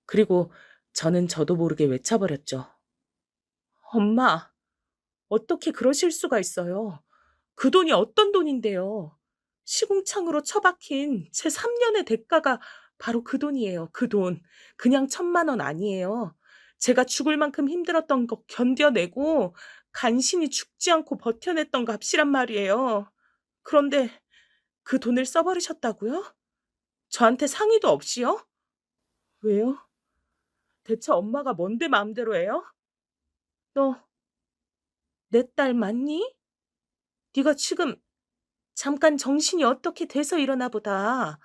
그리고 저는 저도 모르게 외쳐버렸죠. 엄마, 어떻게 그러실 수가 있어요? 그 돈이 어떤 돈인데요? 시궁창으로 처박힌 제 3년의 대가가 바로 그 돈이에요. 그 돈. 그냥 1,000만 원 아니에요. 제가 죽을 만큼 힘들었던 거 견뎌내고 간신히 죽지 않고 버텨냈던 값이란 말이에요. 그런데 그 돈을 써버리셨다고요? 저한테 상의도 없이요? 왜요? 대체 엄마가 뭔데 마음대로 해요? 너 내 딸 맞니? 네가 지금 잠깐 정신이 어떻게 돼서 이러나 보다.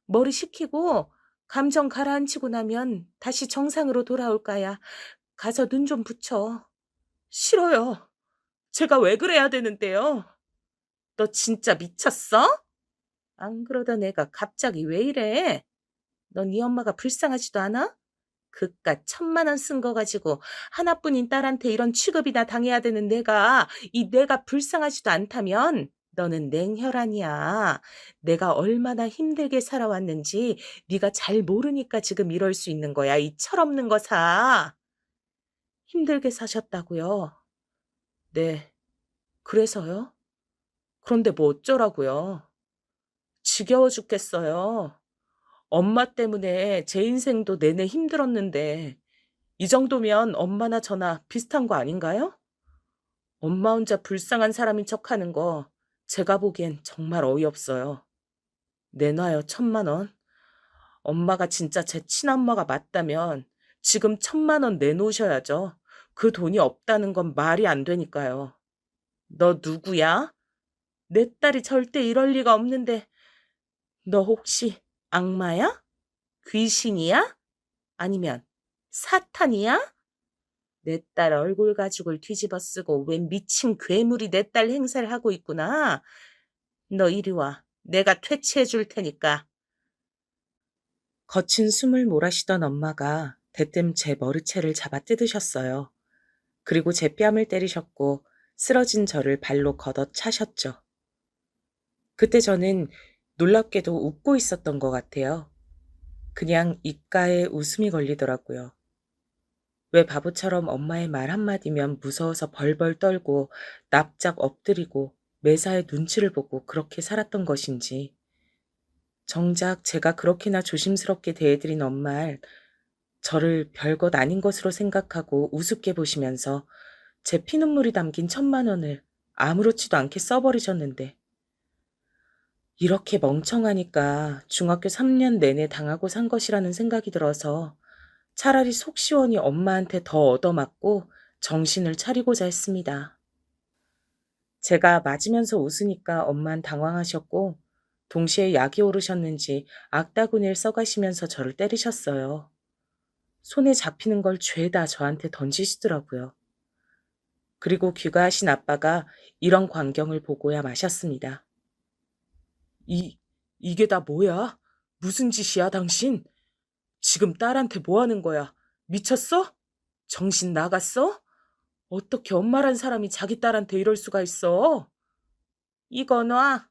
머리 식히고 감정 가라앉히고 나면 다시 정상으로 돌아올 거야. 가서 눈 좀 붙여. 싫어요. 제가 왜 그래야 되는데요? 너 진짜 미쳤어? 안 그러던 애가 갑자기 왜 이래? 너 네 엄마가 불쌍하지도 않아? 그깟 1,000만 원 쓴 거 가지고 하나뿐인 딸한테 이런 취급이나 당해야 되는 내가 불쌍하지도 않다면 너는 냉혈한이야. 내가 얼마나 힘들게 살아왔는지 네가 잘 모르니까 지금 이럴 수 있는 거야. 이 철없는 거사. 힘들게 사셨다고요? 네. 그래서요? 그런데 뭐 어쩌라고요? 지겨워 죽겠어요. 엄마 때문에 제 인생도 내내 힘들었는데 이 정도면 엄마나 저나 비슷한 거 아닌가요? 엄마 혼자 불쌍한 사람인 척하는 거 제가 보기엔 정말 어이없어요. 내놔요, 1,000만 원. 엄마가 진짜 제 친엄마가 맞다면 지금 1,000만 원 내놓으셔야죠. 그 돈이 없다는 건 말이 안 되니까요. 너 누구야? 내 딸이 절대 이럴 리가 없는데 너 혹시 악마야? 귀신이야? 아니면 사탄이야? 내 딸 얼굴 가죽을 뒤집어 쓰고 웬 미친 괴물이 내 딸 행세를 하고 있구나. 너 이리 와. 내가 퇴치해 줄 테니까. 거친 숨을 몰아쉬던 엄마가 대뜸 제 머리채를 잡아 뜯으셨어요. 그리고 제 뺨을 때리셨고 쓰러진 저를 발로 걷어 차셨죠. 그때 저는 놀랍게도 웃고 있었던 것 같아요. 그냥 입가에 웃음이 걸리더라고요. 왜 바보처럼 엄마의 말 한마디면 무서워서 벌벌 떨고 납작 엎드리고 매사에 눈치를 보고 그렇게 살았던 것인지. 정작 제가 그렇게나 조심스럽게 대해드린 엄마를 저를 별것 아닌 것으로 생각하고 우습게 보시면서 제 피눈물이 담긴 1,000만 원을 아무렇지도 않게 써버리셨는데 이렇게 멍청하니까 중학교 3년 내내 당하고 산 것이라는 생각이 들어서 차라리 속 시원히 엄마한테 더 얻어맞고 정신을 차리고자 했습니다. 제가 맞으면서 웃으니까 엄만 당황하셨고 동시에 약이 오르셨는지 악다구니를 써가시면서 저를 때리셨어요. 손에 잡히는 걸 죄다 저한테 던지시더라고요. 그리고 귀가하신 아빠가 이런 광경을 보고야 마셨습니다. 이게 다 뭐야? 무슨 짓이야, 당신? 지금 딸한테 뭐 하는 거야? 미쳤어? 정신 나갔어? 어떻게 엄마란 사람이 자기 딸한테 이럴 수가 있어? 이거 놔.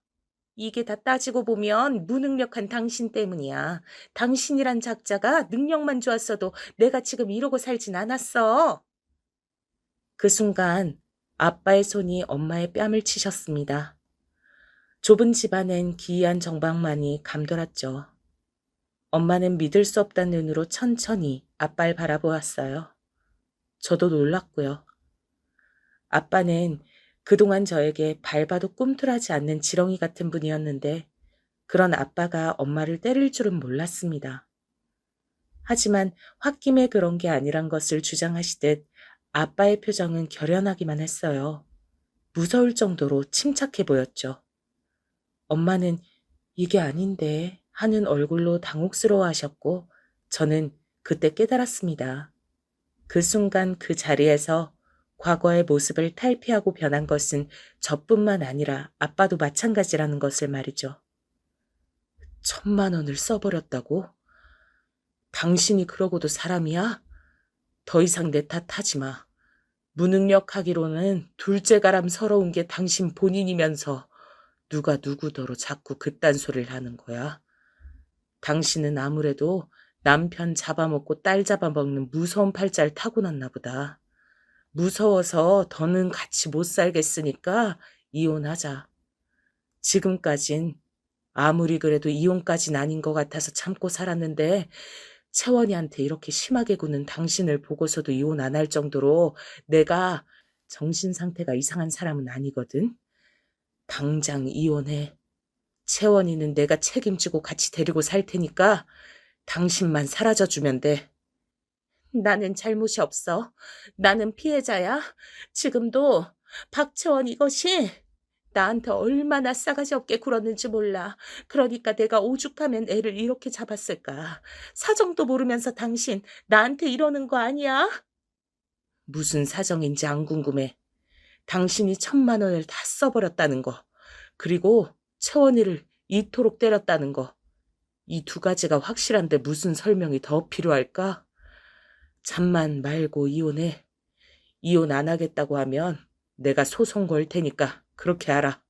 이게 다 따지고 보면 무능력한 당신 때문이야. 당신이란 작자가 능력만 좋았어도 내가 지금 이러고 살진 않았어. 그 순간 아빠의 손이 엄마의 뺨을 치셨습니다. 좁은 집안엔 기이한 정방만이 감돌았죠. 엄마는 믿을 수 없다는 눈으로 천천히 아빠를 바라보았어요. 저도 놀랐고요. 아빠는 그동안 저에게 밟아도 꿈틀하지 않는 지렁이 같은 분이었는데 그런 아빠가 엄마를 때릴 줄은 몰랐습니다. 하지만 홧김에 그런 게 아니란 것을 주장하시듯 아빠의 표정은 결연하기만 했어요. 무서울 정도로 침착해 보였죠. 엄마는 이게 아닌데 하는 얼굴로 당혹스러워 하셨고 저는 그때 깨달았습니다. 그 순간 그 자리에서 과거의 모습을 탈피하고 변한 것은 저뿐만 아니라 아빠도 마찬가지라는 것을 말이죠. 1,000만 원을 써버렸다고? 당신이 그러고도 사람이야? 더 이상 내 탓하지 마. 무능력하기로는 둘째가람 서러운 게 당신 본인이면서 누가 누구더러 자꾸 그딴 소리를 하는 거야. 당신은 아무래도 남편 잡아먹고 딸 잡아먹는 무서운 팔자를 타고났나 보다. 무서워서 더는 같이 못 살겠으니까 이혼하자. 지금까진 아무리 그래도 이혼까진 아닌 것 같아서 참고 살았는데 채원이한테 이렇게 심하게 구는 당신을 보고서도 이혼 안 할 정도로 내가 정신 상태가 이상한 사람은 아니거든. 당장 이혼해. 채원이는 내가 책임지고 같이 데리고 살 테니까 당신만 사라져주면 돼. 나는 잘못이 없어. 나는 피해자야. 지금도 박채원 이것이 나한테 얼마나 싸가지 없게 굴었는지 몰라. 그러니까 내가 오죽하면 애를 이렇게 잡았을까. 사정도 모르면서 당신 나한테 이러는 거 아니야? 무슨 사정인지 안 궁금해. 당신이 1,000만 원을 다 써버렸다는 거. 그리고 채원이를 이토록 때렸다는 거. 이 두 가지가 확실한데 무슨 설명이 더 필요할까? 잠만 말고 이혼해. 이혼 안 하겠다고 하면 내가 소송 걸 테니까 그렇게 알아.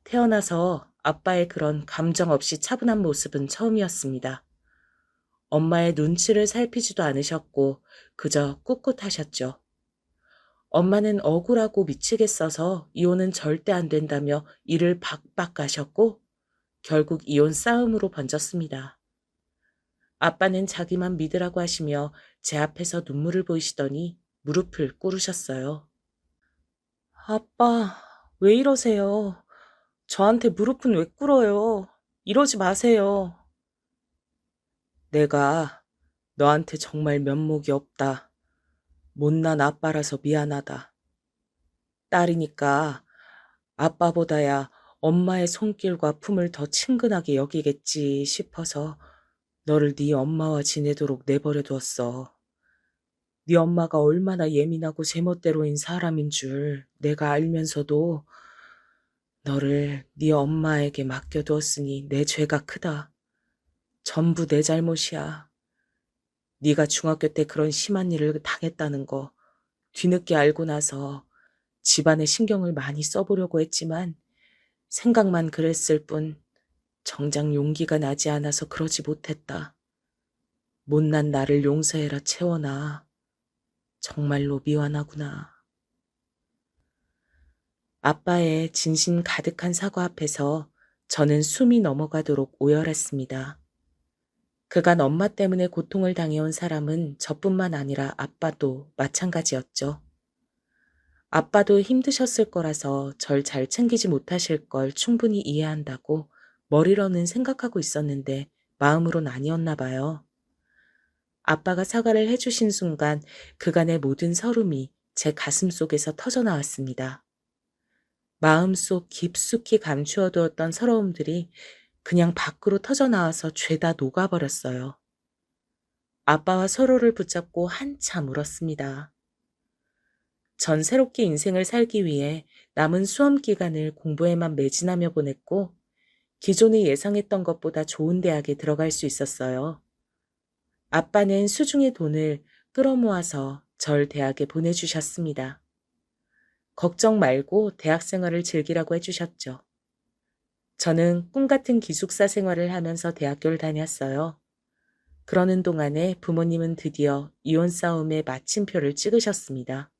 태어나서 아빠의 그런 감정 없이 차분한 모습은 처음이었습니다. 엄마의 눈치를 살피지도 않으셨고 그저 꿋꿋하셨죠. 엄마는 억울하고 미치겠어서 이혼은 절대 안 된다며 이를 박박 가셨고 결국 이혼 싸움으로 번졌습니다. 아빠는 자기만 믿으라고 하시며 제 앞에서 눈물을 보이시더니 무릎을 꿇으셨어요. 아빠, 왜 이러세요? 저한테 무릎은 왜 꿇어요? 이러지 마세요. 내가 너한테 정말 면목이 없다. 못난 아빠라서 미안하다. 딸이니까 아빠보다야 엄마의 손길과 품을 더 친근하게 여기겠지 싶어서 너를 네 엄마와 지내도록 내버려 두었어. 네 엄마가 얼마나 예민하고 제멋대로인 사람인 줄 내가 알면서도 너를 네 엄마에게 맡겨두었으니 내 죄가 크다. 전부 내 잘못이야. 네가 중학교 때 그런 심한 일을 당했다는 거 뒤늦게 알고 나서 집안에 신경을 많이 써보려고 했지만 생각만 그랬을 뿐 정작 용기가 나지 않아서 그러지 못했다. 못난 나를 용서해라 채원아. 정말로 미안하구나. 아빠의 진심 가득한 사과 앞에서 저는 숨이 넘어가도록 오열했습니다. 그간 엄마 때문에 고통을 당해온 사람은 저뿐만 아니라 아빠도 마찬가지였죠. 아빠도 힘드셨을 거라서 절 잘 챙기지 못하실 걸 충분히 이해한다고 머리로는 생각하고 있었는데 마음으론 아니었나 봐요. 아빠가 사과를 해주신 순간 그간의 모든 서름이 제 가슴 속에서 터져나왔습니다. 마음속 깊숙이 감추어두었던 서러움들이 그냥 밖으로 터져나와서 죄다 녹아버렸어요. 아빠와 서로를 붙잡고 한참 울었습니다. 전 새롭게 인생을 살기 위해 남은 수험 기간을 공부에만 매진하며 보냈고 기존에 예상했던 것보다 좋은 대학에 들어갈 수 있었어요. 아빠는 수중의 돈을 끌어모아서 절 대학에 보내주셨습니다. 걱정 말고 대학 생활을 즐기라고 해주셨죠. 저는 꿈같은 기숙사 생활을 하면서 대학교를 다녔어요. 그러는 동안에 부모님은 드디어 이혼 싸움의 마침표를 찍으셨습니다.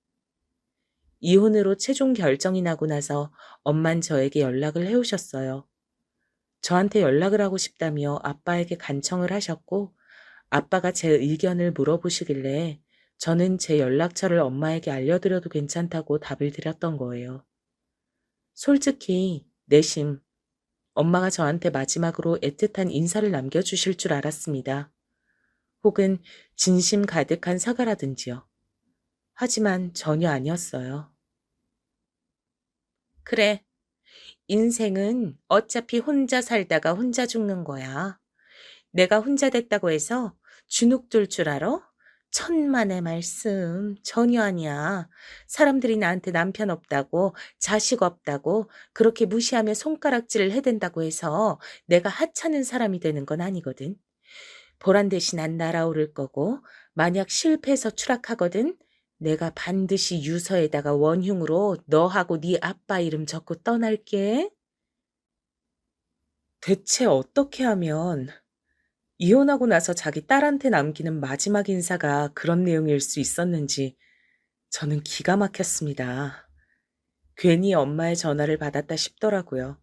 이혼으로 최종 결정이 나고 나서 엄만 저에게 연락을 해오셨어요. 저한테 연락을 하고 싶다며 아빠에게 간청을 하셨고 아빠가 제 의견을 물어보시길래 저는 제 연락처를 엄마에게 알려드려도 괜찮다고 답을 드렸던 거예요. 솔직히 내심 엄마가 저한테 마지막으로 애틋한 인사를 남겨주실 줄 알았습니다. 혹은 진심 가득한 사과라든지요. 하지만 전혀 아니었어요. 그래, 인생은 어차피 혼자 살다가 혼자 죽는 거야. 내가 혼자 됐다고 해서 주눅 들 줄 알아? 천만의 말씀. 전혀 아니야. 사람들이 나한테 남편 없다고, 자식 없다고, 그렇게 무시하며 손가락질을 해댄다고 해서 내가 하찮은 사람이 되는 건 아니거든. 보란 듯이 난 날아오를 거고, 만약 실패해서 추락하거든, 내가 반드시 유서에다가 원흉으로 너하고 네 아빠 이름 적고 떠날게. 대체 어떻게 하면 이혼하고 나서 자기 딸한테 남기는 마지막 인사가 그런 내용일 수 있었는지 저는 기가 막혔습니다. 괜히 엄마의 전화를 받았다 싶더라고요.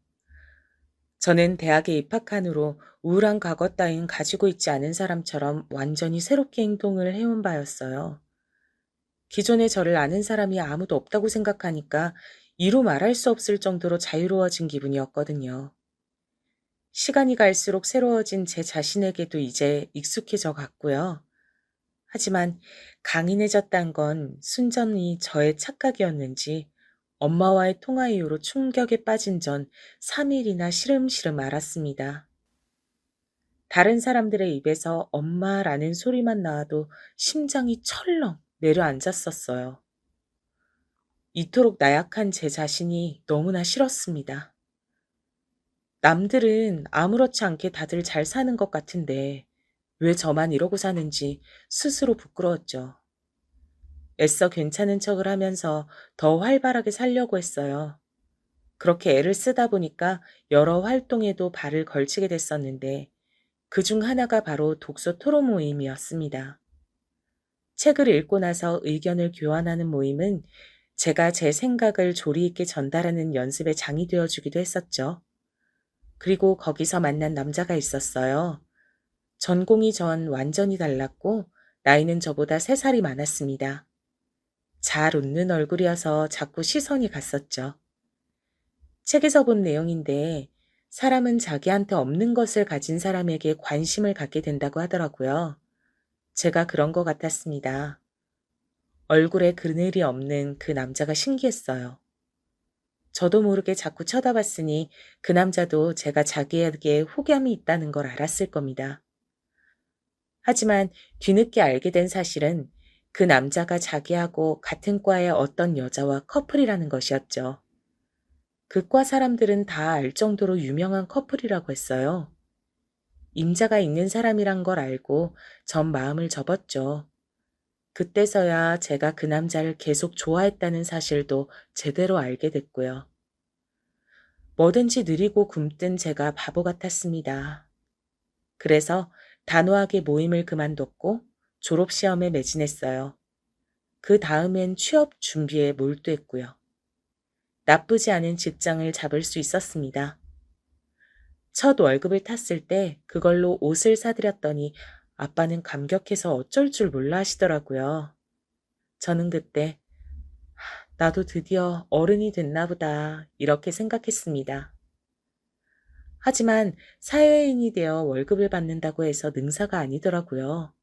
저는 대학에 입학한 후로 우울한 과거 따윈 가지고 있지 않은 사람처럼 완전히 새롭게 행동을 해온 바였어요. 기존에 저를 아는 사람이 아무도 없다고 생각하니까 이루 말할 수 없을 정도로 자유로워진 기분이었거든요. 시간이 갈수록 새로워진 제 자신에게도 이제 익숙해져 갔고요. 하지만 강인해졌단 건 순전히 저의 착각이었는지 엄마와의 통화 이후로 충격에 빠진 전 3일이나 시름시름 앓았습니다. 다른 사람들의 입에서 엄마라는 소리만 나와도 심장이 철렁 내려앉았었어요. 이토록 나약한 제 자신이 너무나 싫었습니다. 남들은 아무렇지 않게 다들 잘 사는 것 같은데 왜 저만 이러고 사는지 스스로 부끄러웠죠. 애써 괜찮은 척을 하면서 더 활발하게 살려고 했어요. 그렇게 애를 쓰다 보니까 여러 활동에도 발을 걸치게 됐었는데 그중 하나가 바로 독서 토론 모임이었습니다. 책을 읽고 나서 의견을 교환하는 모임은 제가 제 생각을 조리 있게 전달하는 연습의 장이 되어주기도 했었죠. 그리고 거기서 만난 남자가 있었어요. 전공이 전 완전히 달랐고 나이는 저보다 3살이 많았습니다. 잘 웃는 얼굴이어서 자꾸 시선이 갔었죠. 책에서 본 내용인데 사람은 자기한테 없는 것을 가진 사람에게 관심을 갖게 된다고 하더라고요. 제가 그런 것 같았습니다. 얼굴에 그늘이 없는 그 남자가 신기했어요. 저도 모르게 자꾸 쳐다봤으니 그 남자도 제가 자기에게 호감이 있다는 걸 알았을 겁니다. 하지만 뒤늦게 알게 된 사실은 그 남자가 자기하고 같은 과의 어떤 여자와 커플이라는 것이었죠. 그 과 사람들은 다 알 정도로 유명한 커플이라고 했어요. 임자가 있는 사람이란 걸 알고 전 마음을 접었죠. 그때서야 제가 그 남자를 계속 좋아했다는 사실도 제대로 알게 됐고요. 뭐든지 느리고 굼뜬 제가 바보 같았습니다. 그래서 단호하게 모임을 그만뒀고 졸업시험에 매진했어요. 그 다음엔 취업 준비에 몰두했고요. 나쁘지 않은 직장을 잡을 수 있었습니다. 첫 월급을 탔을 때 그걸로 옷을 사드렸더니 아빠는 감격해서 어쩔 줄 몰라 하시더라고요. 저는 그때 나도 드디어 어른이 됐나 보다 이렇게 생각했습니다. 하지만 사회인이 되어 월급을 받는다고 해서 능사가 아니더라고요.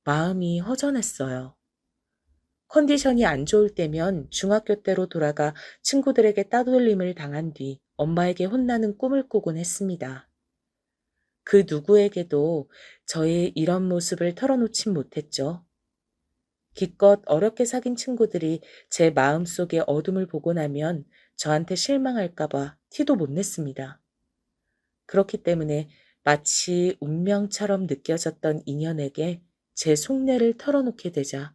마음이 허전했어요. 컨디션이 안 좋을 때면 중학교 때로 돌아가 친구들에게 따돌림을 당한 뒤 엄마에게 혼나는 꿈을 꾸곤 했습니다. 그 누구에게도 저의 이런 모습을 털어놓진 못했죠. 기껏 어렵게 사귄 친구들이 제 마음속의 어둠을 보고 나면 저한테 실망할까봐 티도 못 냈습니다. 그렇기 때문에 마치 운명처럼 느껴졌던 인연에게 제 속내를 털어놓게 되자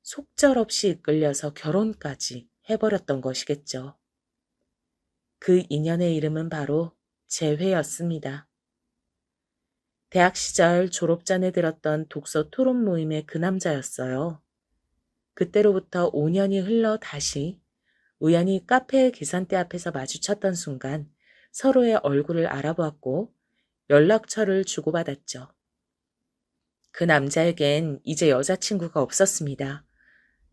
속절없이 이끌려서 결혼까지 해버렸던 것이겠죠. 그 인연의 이름은 바로 재회였습니다. 대학 시절 졸업 전에 들었던 독서 토론 모임의 그 남자였어요. 그때로부터 5년이 흘러 다시 우연히 카페 계산대 앞에서 마주쳤던 순간 서로의 얼굴을 알아보았고 연락처를 주고받았죠. 그 남자에겐 이제 여자친구가 없었습니다.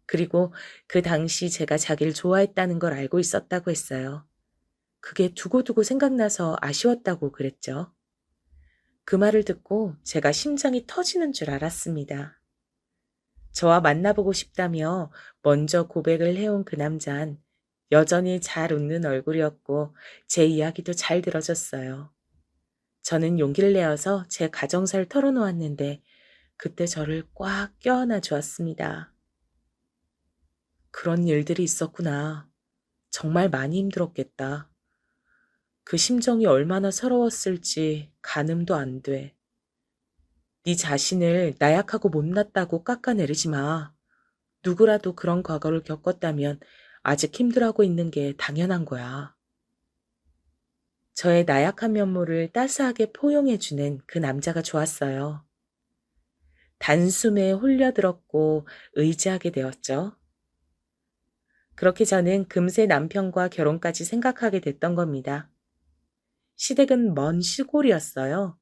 그리고 그 당시 제가 자기를 좋아했다는 걸 알고 있었다고 했어요. 그게 두고두고 생각나서 아쉬웠다고 그랬죠. 그 말을 듣고 제가 심장이 터지는 줄 알았습니다. 저와 만나보고 싶다며 먼저 고백을 해온 그 남잔 여전히 잘 웃는 얼굴이었고 제 이야기도 잘 들어줬어요. 저는 용기를 내어서 제 가정사를 털어놓았는데 그때 저를 꽉 껴안아 주었습니다. 그런 일들이 있었구나. 정말 많이 힘들었겠다. 그 심정이 얼마나 서러웠을지 가늠도 안 돼. 네 자신을 나약하고 못났다고 깎아내리지 마. 누구라도 그런 과거를 겪었다면 아직 힘들어하고 있는 게 당연한 거야. 저의 나약한 면모를 따스하게 포용해주는 그 남자가 좋았어요. 단숨에 홀려들었고 의지하게 되었죠. 그렇게 저는 금세 남편과 결혼까지 생각하게 됐던 겁니다. 시댁은 먼 시골이었어요.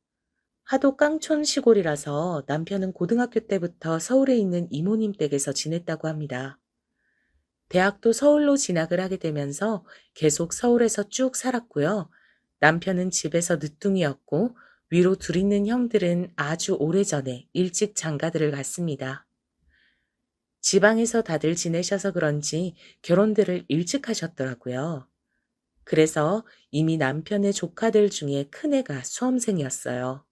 하도 깡촌 시골이라서 남편은 고등학교 때부터 서울에 있는 이모님 댁에서 지냈다고 합니다. 대학도 서울로 진학을 하게 되면서 계속 서울에서 쭉 살았고요. 남편은 집에서 늦둥이였고 위로 둘 있는 형들은 아주 오래전에 일찍 장가들을 갔습니다. 지방에서 다들 지내셔서 그런지 결혼들을 일찍 하셨더라고요. 그래서 이미 남편의 조카들 중에 큰애가 수험생이었어요.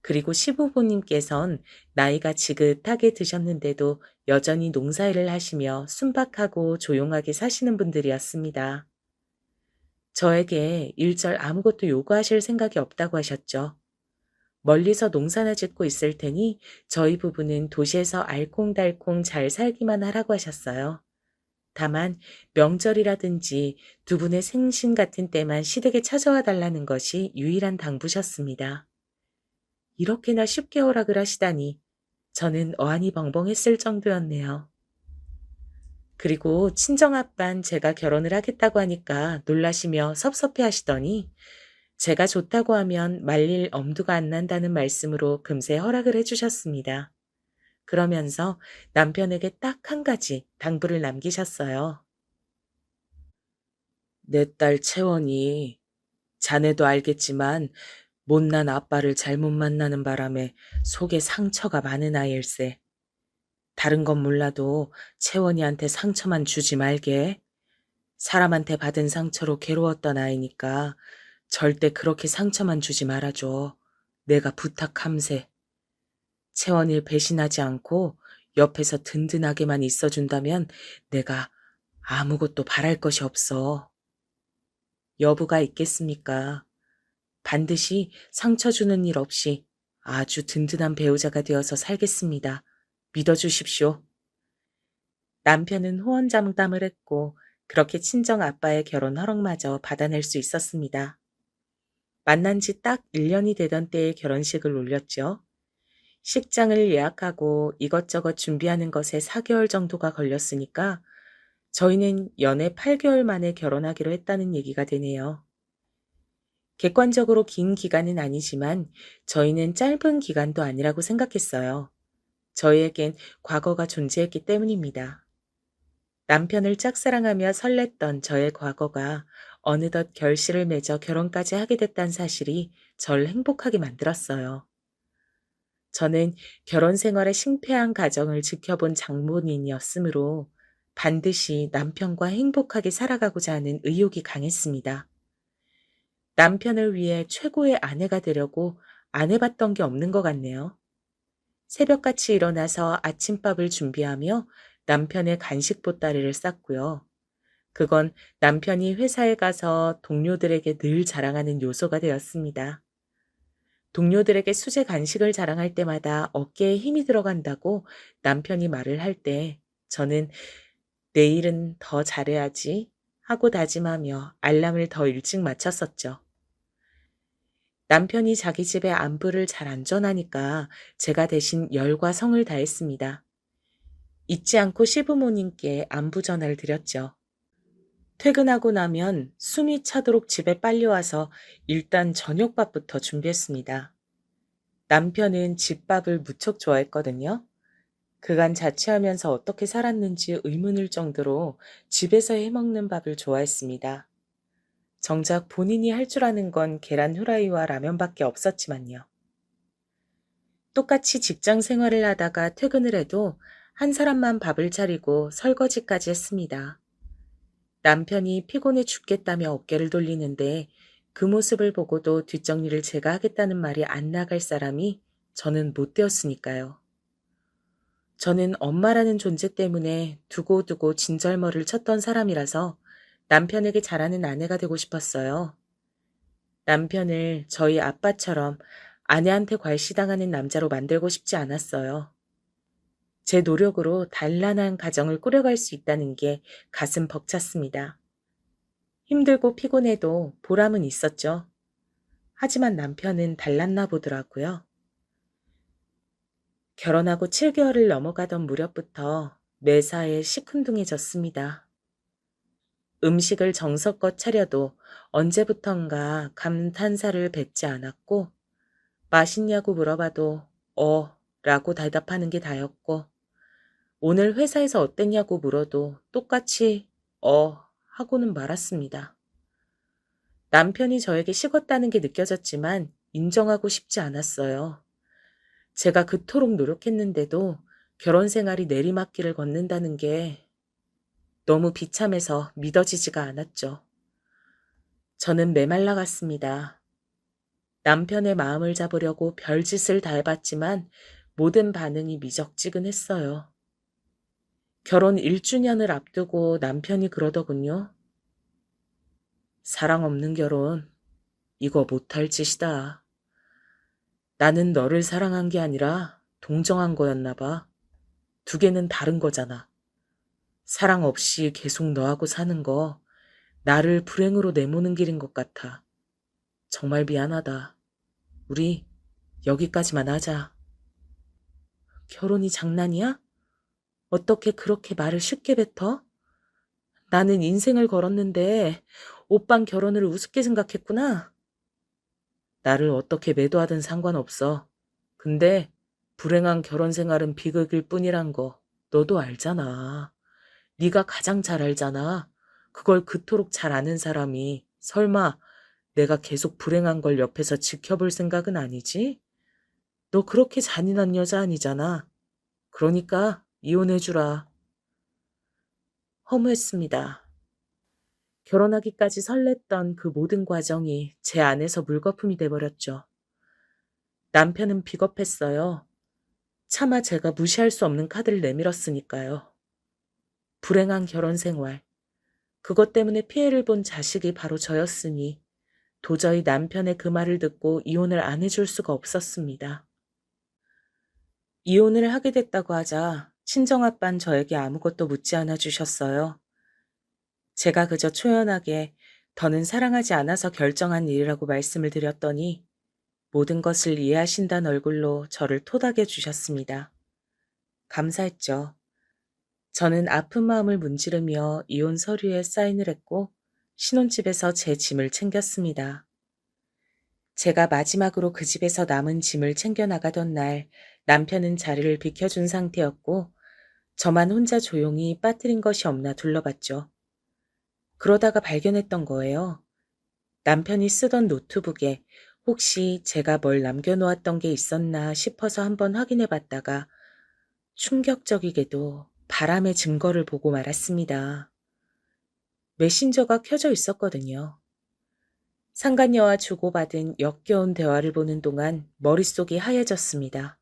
그리고 시부모님께선 나이가 지긋하게 드셨는데도 여전히 농사일을 하시며 순박하고 조용하게 사시는 분들이었습니다. 저에게 일절 아무것도 요구하실 생각이 없다고 하셨죠. 멀리서 농사나 짓고 있을 테니 저희 부부는 도시에서 알콩달콩 잘 살기만 하라고 하셨어요. 다만 명절이라든지 두 분의 생신 같은 때만 시댁에 찾아와 달라는 것이 유일한 당부셨습니다. 이렇게나 쉽게 허락을 하시다니 저는 어안이 벙벙했을 정도였네요. 그리고 친정아빤 제가 결혼을 하겠다고 하니까 놀라시며 섭섭해 하시더니 제가 좋다고 하면 말릴 엄두가 안 난다는 말씀으로 금세 허락을 해주셨습니다. 그러면서 남편에게 딱 한 가지 당부를 남기셨어요. 내 딸 채원이 자네도 알겠지만 못난 아빠를 잘못 만나는 바람에 속에 상처가 많은 아이일세. 다른 건 몰라도 채원이한테 상처만 주지 말게. 사람한테 받은 상처로 괴로웠던 아이니까 절대 그렇게 상처만 주지 말아줘. 내가 부탁함세. 채원이를 배신하지 않고 옆에서 든든하게만 있어준다면 내가 아무것도 바랄 것이 없어. 여부가 있겠습니까? 반드시 상처 주는 일 없이 아주 든든한 배우자가 되어서 살겠습니다. 믿어주십시오. 남편은 호언장담을 했고 그렇게 친정 아빠의 결혼 허락마저 받아낼 수 있었습니다. 만난 지 딱 1년이 되던 때에 결혼식을 올렸죠. 식장을 예약하고 이것저것 준비하는 것에 4개월 정도가 걸렸으니까 저희는 연애 8개월 만에 결혼하기로 했다는 얘기가 되네요. 객관적으로 긴 기간은 아니지만 저희는 짧은 기간도 아니라고 생각했어요. 저희에겐 과거가 존재했기 때문입니다. 남편을 짝사랑하며 설렜던 저의 과거가 어느덧 결실을 맺어 결혼까지 하게 됐다는 사실이 절 행복하게 만들었어요. 저는 결혼 생활의 싱패한 가정을 지켜본 장본인이었으므로 반드시 남편과 행복하게 살아가고자 하는 의욕이 강했습니다. 남편을 위해 최고의 아내가 되려고 안 해봤던 게 없는 것 같네요. 새벽같이 일어나서 아침밥을 준비하며 남편의 간식 보따리를 쌌고요. 그건 남편이 회사에 가서 동료들에게 늘 자랑하는 요소가 되었습니다. 동료들에게 수제 간식을 자랑할 때마다 어깨에 힘이 들어간다고 남편이 말을 할 때 저는 내일은 더 잘해야지 하고 다짐하며 알람을 더 일찍 맞췄었죠. 남편이 자기 집에 안부를 잘 안 전하니까 제가 대신 열과 성을 다했습니다. 잊지 않고 시부모님께 안부 전화를 드렸죠. 퇴근하고 나면 숨이 차도록 집에 빨리 와서 일단 저녁밥부터 준비했습니다. 남편은 집밥을 무척 좋아했거든요. 그간 자취하면서 어떻게 살았는지 의문일 정도로 집에서 해먹는 밥을 좋아했습니다. 정작 본인이 할 줄 아는 건 계란 후라이와 라면밖에 없었지만요. 똑같이 직장 생활을 하다가 퇴근을 해도 한 사람만 밥을 차리고 설거지까지 했습니다. 남편이 피곤해 죽겠다며 어깨를 돌리는데 그 모습을 보고도 뒷정리를 제가 하겠다는 말이 안 나갈 사람이 저는 못 되었으니까요. 저는 엄마라는 존재 때문에 두고두고 진절머리를 쳤던 사람이라서 남편에게 잘하는 아내가 되고 싶었어요. 남편을 저희 아빠처럼 아내한테 괄시당하는 남자로 만들고 싶지 않았어요. 제 노력으로 단란한 가정을 꾸려갈 수 있다는 게 가슴 벅찼습니다. 힘들고 피곤해도 보람은 있었죠. 하지만 남편은 달랐나 보더라고요. 결혼하고 7개월을 넘어가던 무렵부터 매사에 시큰둥해졌습니다. 음식을 정성껏 차려도 언제부턴가 감탄사를 뱉지 않았고, 맛있냐고 물어봐도 라고 대답하는 게 다였고, 오늘 회사에서 어땠냐고 물어도 똑같이 하고는 말았습니다. 남편이 저에게 식었다는 게 느껴졌지만 인정하고 싶지 않았어요. 제가 그토록 노력했는데도 결혼 생활이 내리막길을 걷는다는 게 너무 비참해서 믿어지지가 않았죠. 저는 메말라갔습니다. 남편의 마음을 잡으려고 별짓을 다 해봤지만 모든 반응이 미적지근했어요. 결혼 1주년을 앞두고 남편이 그러더군요. 사랑 없는 결혼, 이거 못할 짓이다. 나는 너를 사랑한 게 아니라 동정한 거였나 봐. 두 개는 다른 거잖아. 사랑 없이 계속 너하고 사는 거 나를 불행으로 내모는 길인 것 같아. 정말 미안하다. 우리 여기까지만 하자. 결혼이 장난이야? 어떻게 그렇게 말을 쉽게 뱉어? 나는 인생을 걸었는데 오빤 결혼을 우습게 생각했구나. 나를 어떻게 매도하든 상관없어. 근데 불행한 결혼 생활은 비극일 뿐이란 거 너도 알잖아. 네가 가장 잘 알잖아. 그걸 그토록 잘 아는 사람이 설마 내가 계속 불행한 걸 옆에서 지켜볼 생각은 아니지? 너 그렇게 잔인한 여자 아니잖아. 그러니까 이혼해주라. 허무했습니다. 결혼하기까지 설렜던 그 모든 과정이 제 안에서 물거품이 돼버렸죠. 남편은 비겁했어요. 차마 제가 무시할 수 없는 카드를 내밀었으니까요. 불행한 결혼 생활. 그것 때문에 피해를 본 자식이 바로 저였으니 도저히 남편의 그 말을 듣고 이혼을 안 해줄 수가 없었습니다. 이혼을 하게 됐다고 하자 친정아빤 저에게 아무것도 묻지 않아 주셨어요. 제가 그저 초연하게 더는 사랑하지 않아서 결정한 일이라고 말씀을 드렸더니 모든 것을 이해하신다는 얼굴로 저를 토닥여 주셨습니다. 감사했죠. 저는 아픈 마음을 문지르며 이혼 서류에 사인을 했고 신혼집에서 제 짐을 챙겼습니다. 제가 마지막으로 그 집에서 남은 짐을 챙겨나가던 날 남편은 자리를 비켜준 상태였고 저만 혼자 조용히 빠뜨린 것이 없나 둘러봤죠. 그러다가 발견했던 거예요. 남편이 쓰던 노트북에 혹시 제가 뭘 남겨놓았던 게 있었나 싶어서 한번 확인해 봤다가 충격적이게도 바람의 증거를 보고 말았습니다. 메신저가 켜져 있었거든요. 상간녀와 주고받은 역겨운 대화를 보는 동안 머릿속이 하얘졌습니다.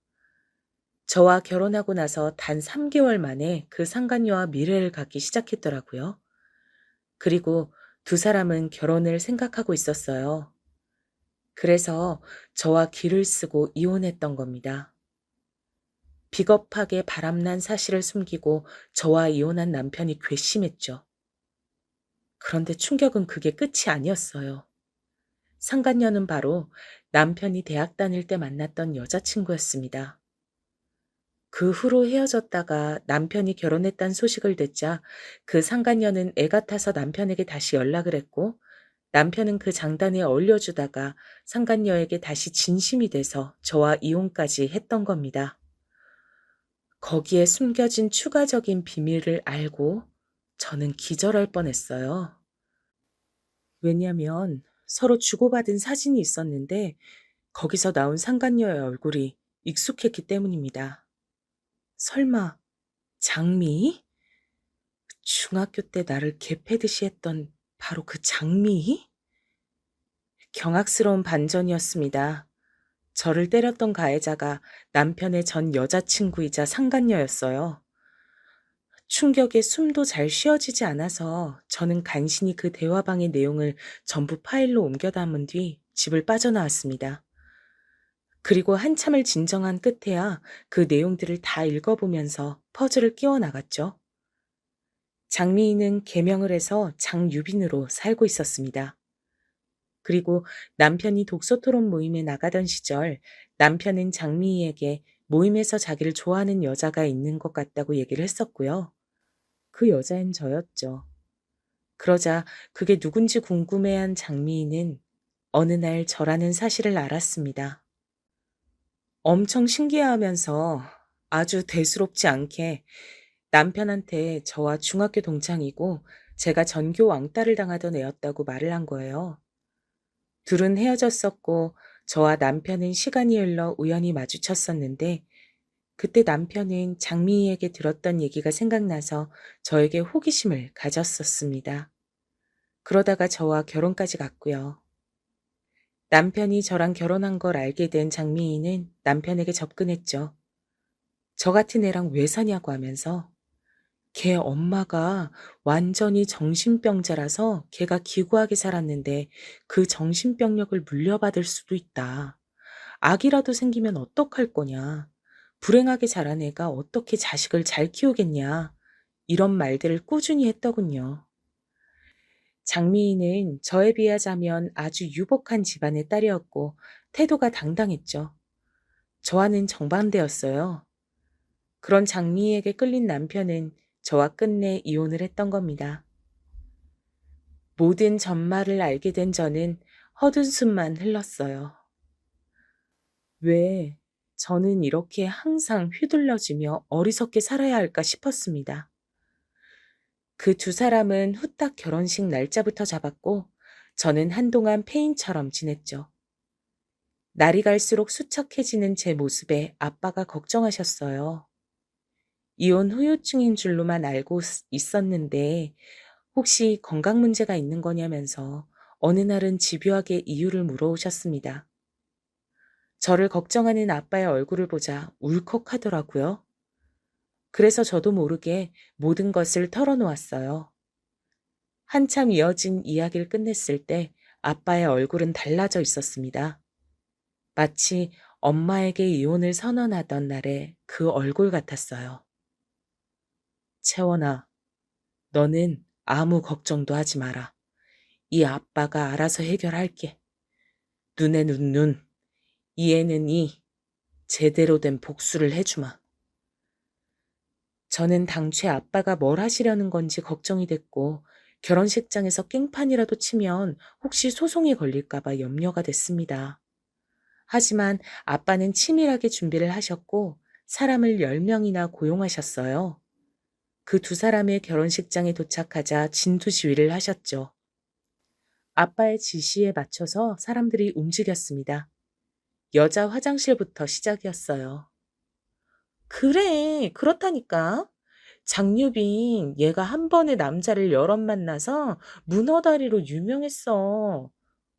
저와 결혼하고 나서 단 3개월 만에 그 상간녀와 미래를 갖기 시작했더라고요. 그리고 두 사람은 결혼을 생각하고 있었어요. 그래서 저와 길을 쓰고 이혼했던 겁니다. 비겁하게 바람난 사실을 숨기고 저와 이혼한 남편이 괘씸했죠. 그런데 충격은 그게 끝이 아니었어요. 상간녀는 바로 남편이 대학 다닐 때 만났던 여자친구였습니다. 그 후로 헤어졌다가 남편이 결혼했다는 소식을 듣자 그 상간녀는 애 같아서 남편에게 다시 연락을 했고 남편은 그 장단에 어울려주다가 상간녀에게 다시 진심이 돼서 저와 이혼까지 했던 겁니다. 거기에 숨겨진 추가적인 비밀을 알고 저는 기절할 뻔했어요. 왜냐면 서로 주고받은 사진이 있었는데 거기서 나온 상간녀의 얼굴이 익숙했기 때문입니다. 설마 장미? 중학교 때 나를 개패듯이 했던 바로 그 장미? 경악스러운 반전이었습니다. 저를 때렸던 가해자가 남편의 전 여자친구이자 상간녀였어요. 충격에 숨도 잘 쉬어지지 않아서 저는 간신히 그 대화방의 내용을 전부 파일로 옮겨 담은 뒤 집을 빠져나왔습니다. 그리고 한참을 진정한 끝에야 그 내용들을 다 읽어보면서 퍼즐을 끼워 나갔죠. 장미인은 개명을 해서 장유빈으로 살고 있었습니다. 그리고 남편이 독서 토론 모임에 나가던 시절 남편은 장미희에게 모임에서 자기를 좋아하는 여자가 있는 것 같다고 얘기를 했었고요. 그 여자는 저였죠. 그러자 그게 누군지 궁금해한 장미희는 어느 날 저라는 사실을 알았습니다. 엄청 신기해하면서 아주 대수롭지 않게 남편한테 저와 중학교 동창이고 제가 전교 왕따를 당하던 애였다고 말을 한 거예요. 둘은 헤어졌었고 저와 남편은 시간이 흘러 우연히 마주쳤었는데 그때 남편은 장미희에게 들었던 얘기가 생각나서 저에게 호기심을 가졌었습니다. 그러다가 저와 결혼까지 갔고요. 남편이 저랑 결혼한 걸 알게 된 장미희는 남편에게 접근했죠. 저 같은 애랑 왜 사냐고 하면서 걔 엄마가 완전히 정신병자라서 걔가 기구하게 살았는데 그 정신병력을 물려받을 수도 있다. 아기라도 생기면 어떡할 거냐. 불행하게 자란 애가 어떻게 자식을 잘 키우겠냐. 이런 말들을 꾸준히 했더군요. 장미희는 저에 비하자면 아주 유복한 집안의 딸이었고 태도가 당당했죠. 저와는 정반대였어요. 그런 장미희에게 끌린 남편은 저와 끝내 이혼을 했던 겁니다. 모든 전말을 알게 된 저는 헛웃음만 흘렀어요. 왜 저는 이렇게 항상 휘둘러지며 어리석게 살아야 할까 싶었습니다. 그 두 사람은 후딱 결혼식 날짜부터 잡았고 저는 한동안 폐인처럼 지냈죠. 날이 갈수록 수척해지는 제 모습에 아빠가 걱정하셨어요. 이혼 후유증인 줄로만 알고 있었는데 혹시 건강 문제가 있는 거냐면서 어느 날은 집요하게 이유를 물어오셨습니다. 저를 걱정하는 아빠의 얼굴을 보자 울컥하더라고요. 그래서 저도 모르게 모든 것을 털어놓았어요. 한참 이어진 이야기를 끝냈을 때 아빠의 얼굴은 달라져 있었습니다. 마치 엄마에게 이혼을 선언하던 날의 그 얼굴 같았어요. 채원아, 너는 아무 걱정도 하지 마라. 이 아빠가 알아서 해결할게. 눈에는 눈, 이에는 이, 제대로 된 복수를 해주마. 저는 당최 아빠가 뭘 하시려는 건지 걱정이 됐고 결혼식장에서 깽판이라도 치면 혹시 소송이 걸릴까봐 염려가 됐습니다. 하지만 아빠는 치밀하게 준비를 하셨고 사람을 10명이나 고용하셨어요. 그 두 사람의 결혼식장에 도착하자 진두지휘를 하셨죠. 아빠의 지시에 맞춰서 사람들이 움직였습니다. 여자 화장실부터 시작이었어요. 그래, 그렇다니까. 장유빈, 얘가 한 번에 남자를 여럿 만나서 문어다리로 유명했어.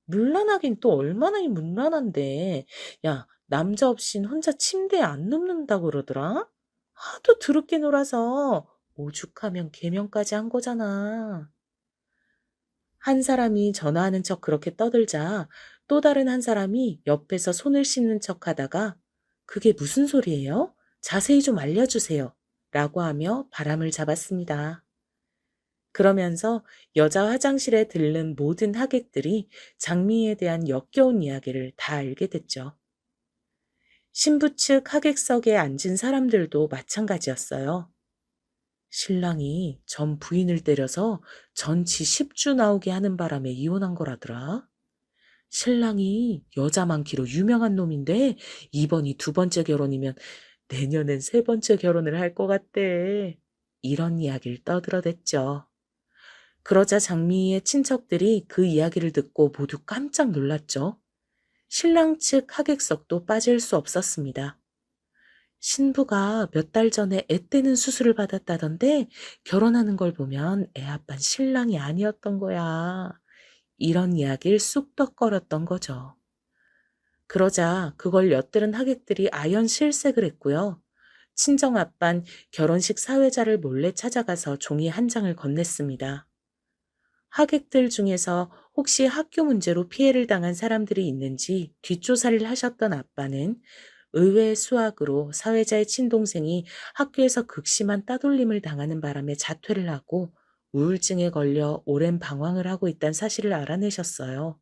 문란하긴 또 얼마나 문란한데. 야, 남자 없인 혼자 침대에 안 눕는다고 그러더라? 하도 더럽게 놀아서 오죽하면 개명까지 한 거잖아. 한 사람이 전화하는 척 그렇게 떠들자 또 다른 한 사람이 옆에서 손을 씻는 척 하다가 그게 무슨 소리예요? 자세히 좀 알려주세요. 라고 하며 바람을 잡았습니다. 그러면서 여자 화장실에 들른 모든 하객들이 장미에 대한 역겨운 이야기를 다 알게 됐죠. 신부 측 하객석에 앉은 사람들도 마찬가지였어요. 신랑이 전 부인을 때려서 전치 10주 나오게 하는 바람에 이혼한 거라더라. 신랑이 여자 많기로 유명한 놈인데 이번이 두 번째 결혼이면 내년엔 세 번째 결혼을 할 것 같대. 이런 이야기를 떠들어댔죠. 그러자 장미희의 친척들이 그 이야기를 듣고 모두 깜짝 놀랐죠. 신랑 측 하객석도 빠질 수 없었습니다. 신부가 몇 달 전에 애 떼는 수술을 받았다던데 결혼하는 걸 보면 애 아빠는 신랑이 아니었던 거야. 이런 이야기를 쑥덕거렸던 거죠. 그러자 그걸 엿들은 하객들이 아연 실색을 했고요. 친정아빤 결혼식 사회자를 몰래 찾아가서 종이 한 장을 건넸습니다. 하객들 중에서 혹시 학교 문제로 피해를 당한 사람들이 있는지 뒷조사를 하셨던 아빠는 의외의 수학으로 사회자의 친동생이 학교에서 극심한 따돌림을 당하는 바람에 자퇴를 하고 우울증에 걸려 오랜 방황을 하고 있다는 사실을 알아내셨어요.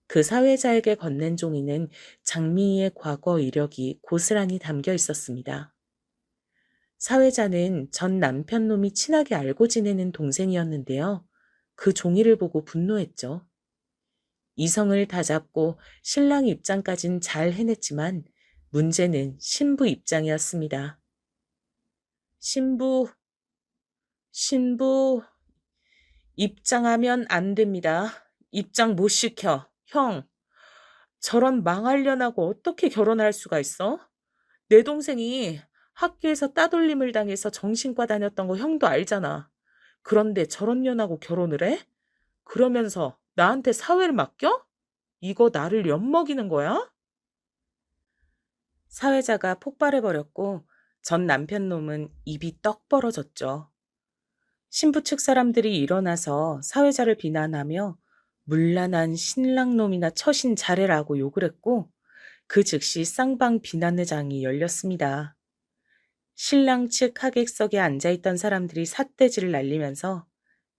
그 사회자에게 건넨 종이는 장미희의 과거 이력이 고스란히 담겨 있었습니다. 사회자는 전 남편 놈이 친하게 알고 지내는 동생이었는데요. 그 종이를 보고 분노했죠. 이성을 다잡고 신랑 입장까진 잘 해냈지만 문제는 신부 입장이었습니다. 신부, 신부, 입장하면 안 됩니다. 입장 못 시켜. 형, 저런 망할년하고 어떻게 결혼할 수가 있어? 내 동생이 학교에서 따돌림을 당해서 정신과 다녔던 거 형도 알잖아. 그런데 저런 년하고 결혼을 해? 그러면서 나한테 사회를 맡겨? 이거 나를 엿먹이는 거야? 사회자가 폭발해버렸고 전 남편 놈은 입이 떡 벌어졌죠. 신부 측 사람들이 일어나서 사회자를 비난하며 문란한 신랑 놈이나 처신 잘해라고 욕을 했고 그 즉시 쌍방 비난회장이 열렸습니다. 신랑 측 하객석에 앉아있던 사람들이 삿대질을 날리면서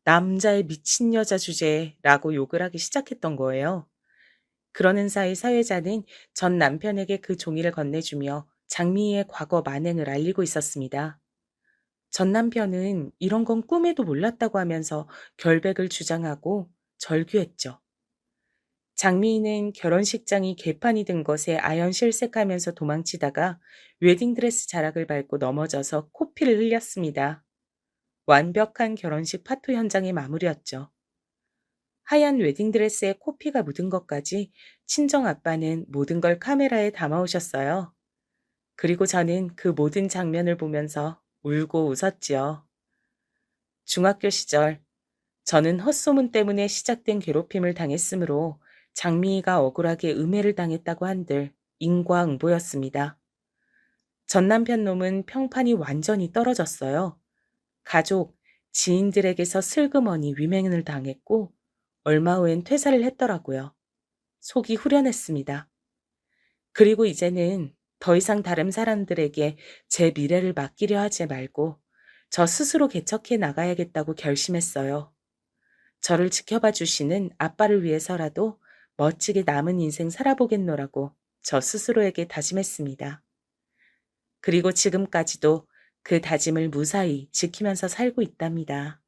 남자의 미친 여자 주제라고 욕을 하기 시작했던 거예요. 그러는 사이 사회자는 전 남편에게 그 종이를 건네주며 장미희의 과거 만행을 알리고 있었습니다. 전 남편은 이런 건 꿈에도 몰랐다고 하면서 결백을 주장하고 절규했죠. 장미희는 결혼식장이 개판이 든 것에 아연실색하면서 도망치다가 웨딩드레스 자락을 밟고 넘어져서 코피를 흘렸습니다. 완벽한 결혼식 파토 현장의 마무리였죠. 하얀 웨딩드레스에 코피가 묻은 것까지 친정아빠는 모든 걸 카메라에 담아오셨어요. 그리고 저는 그 모든 장면을 보면서 울고 웃었지요. 중학교 시절 저는 헛소문 때문에 시작된 괴롭힘을 당했으므로 장미희가 억울하게 음해를 당했다고 한들 인과응보였습니다. 전 남편 놈은 평판이 완전히 떨어졌어요. 가족, 지인들에게서 슬그머니 위맹을 당했고 얼마 후엔 퇴사를 했더라고요. 속이 후련했습니다. 그리고 이제는 더 이상 다른 사람들에게 제 미래를 맡기려 하지 말고 저 스스로 개척해 나가야겠다고 결심했어요. 저를 지켜봐 주시는 아빠를 위해서라도 멋지게 남은 인생 살아보겠노라고 저 스스로에게 다짐했습니다. 그리고 지금까지도 그 다짐을 무사히 지키면서 살고 있답니다.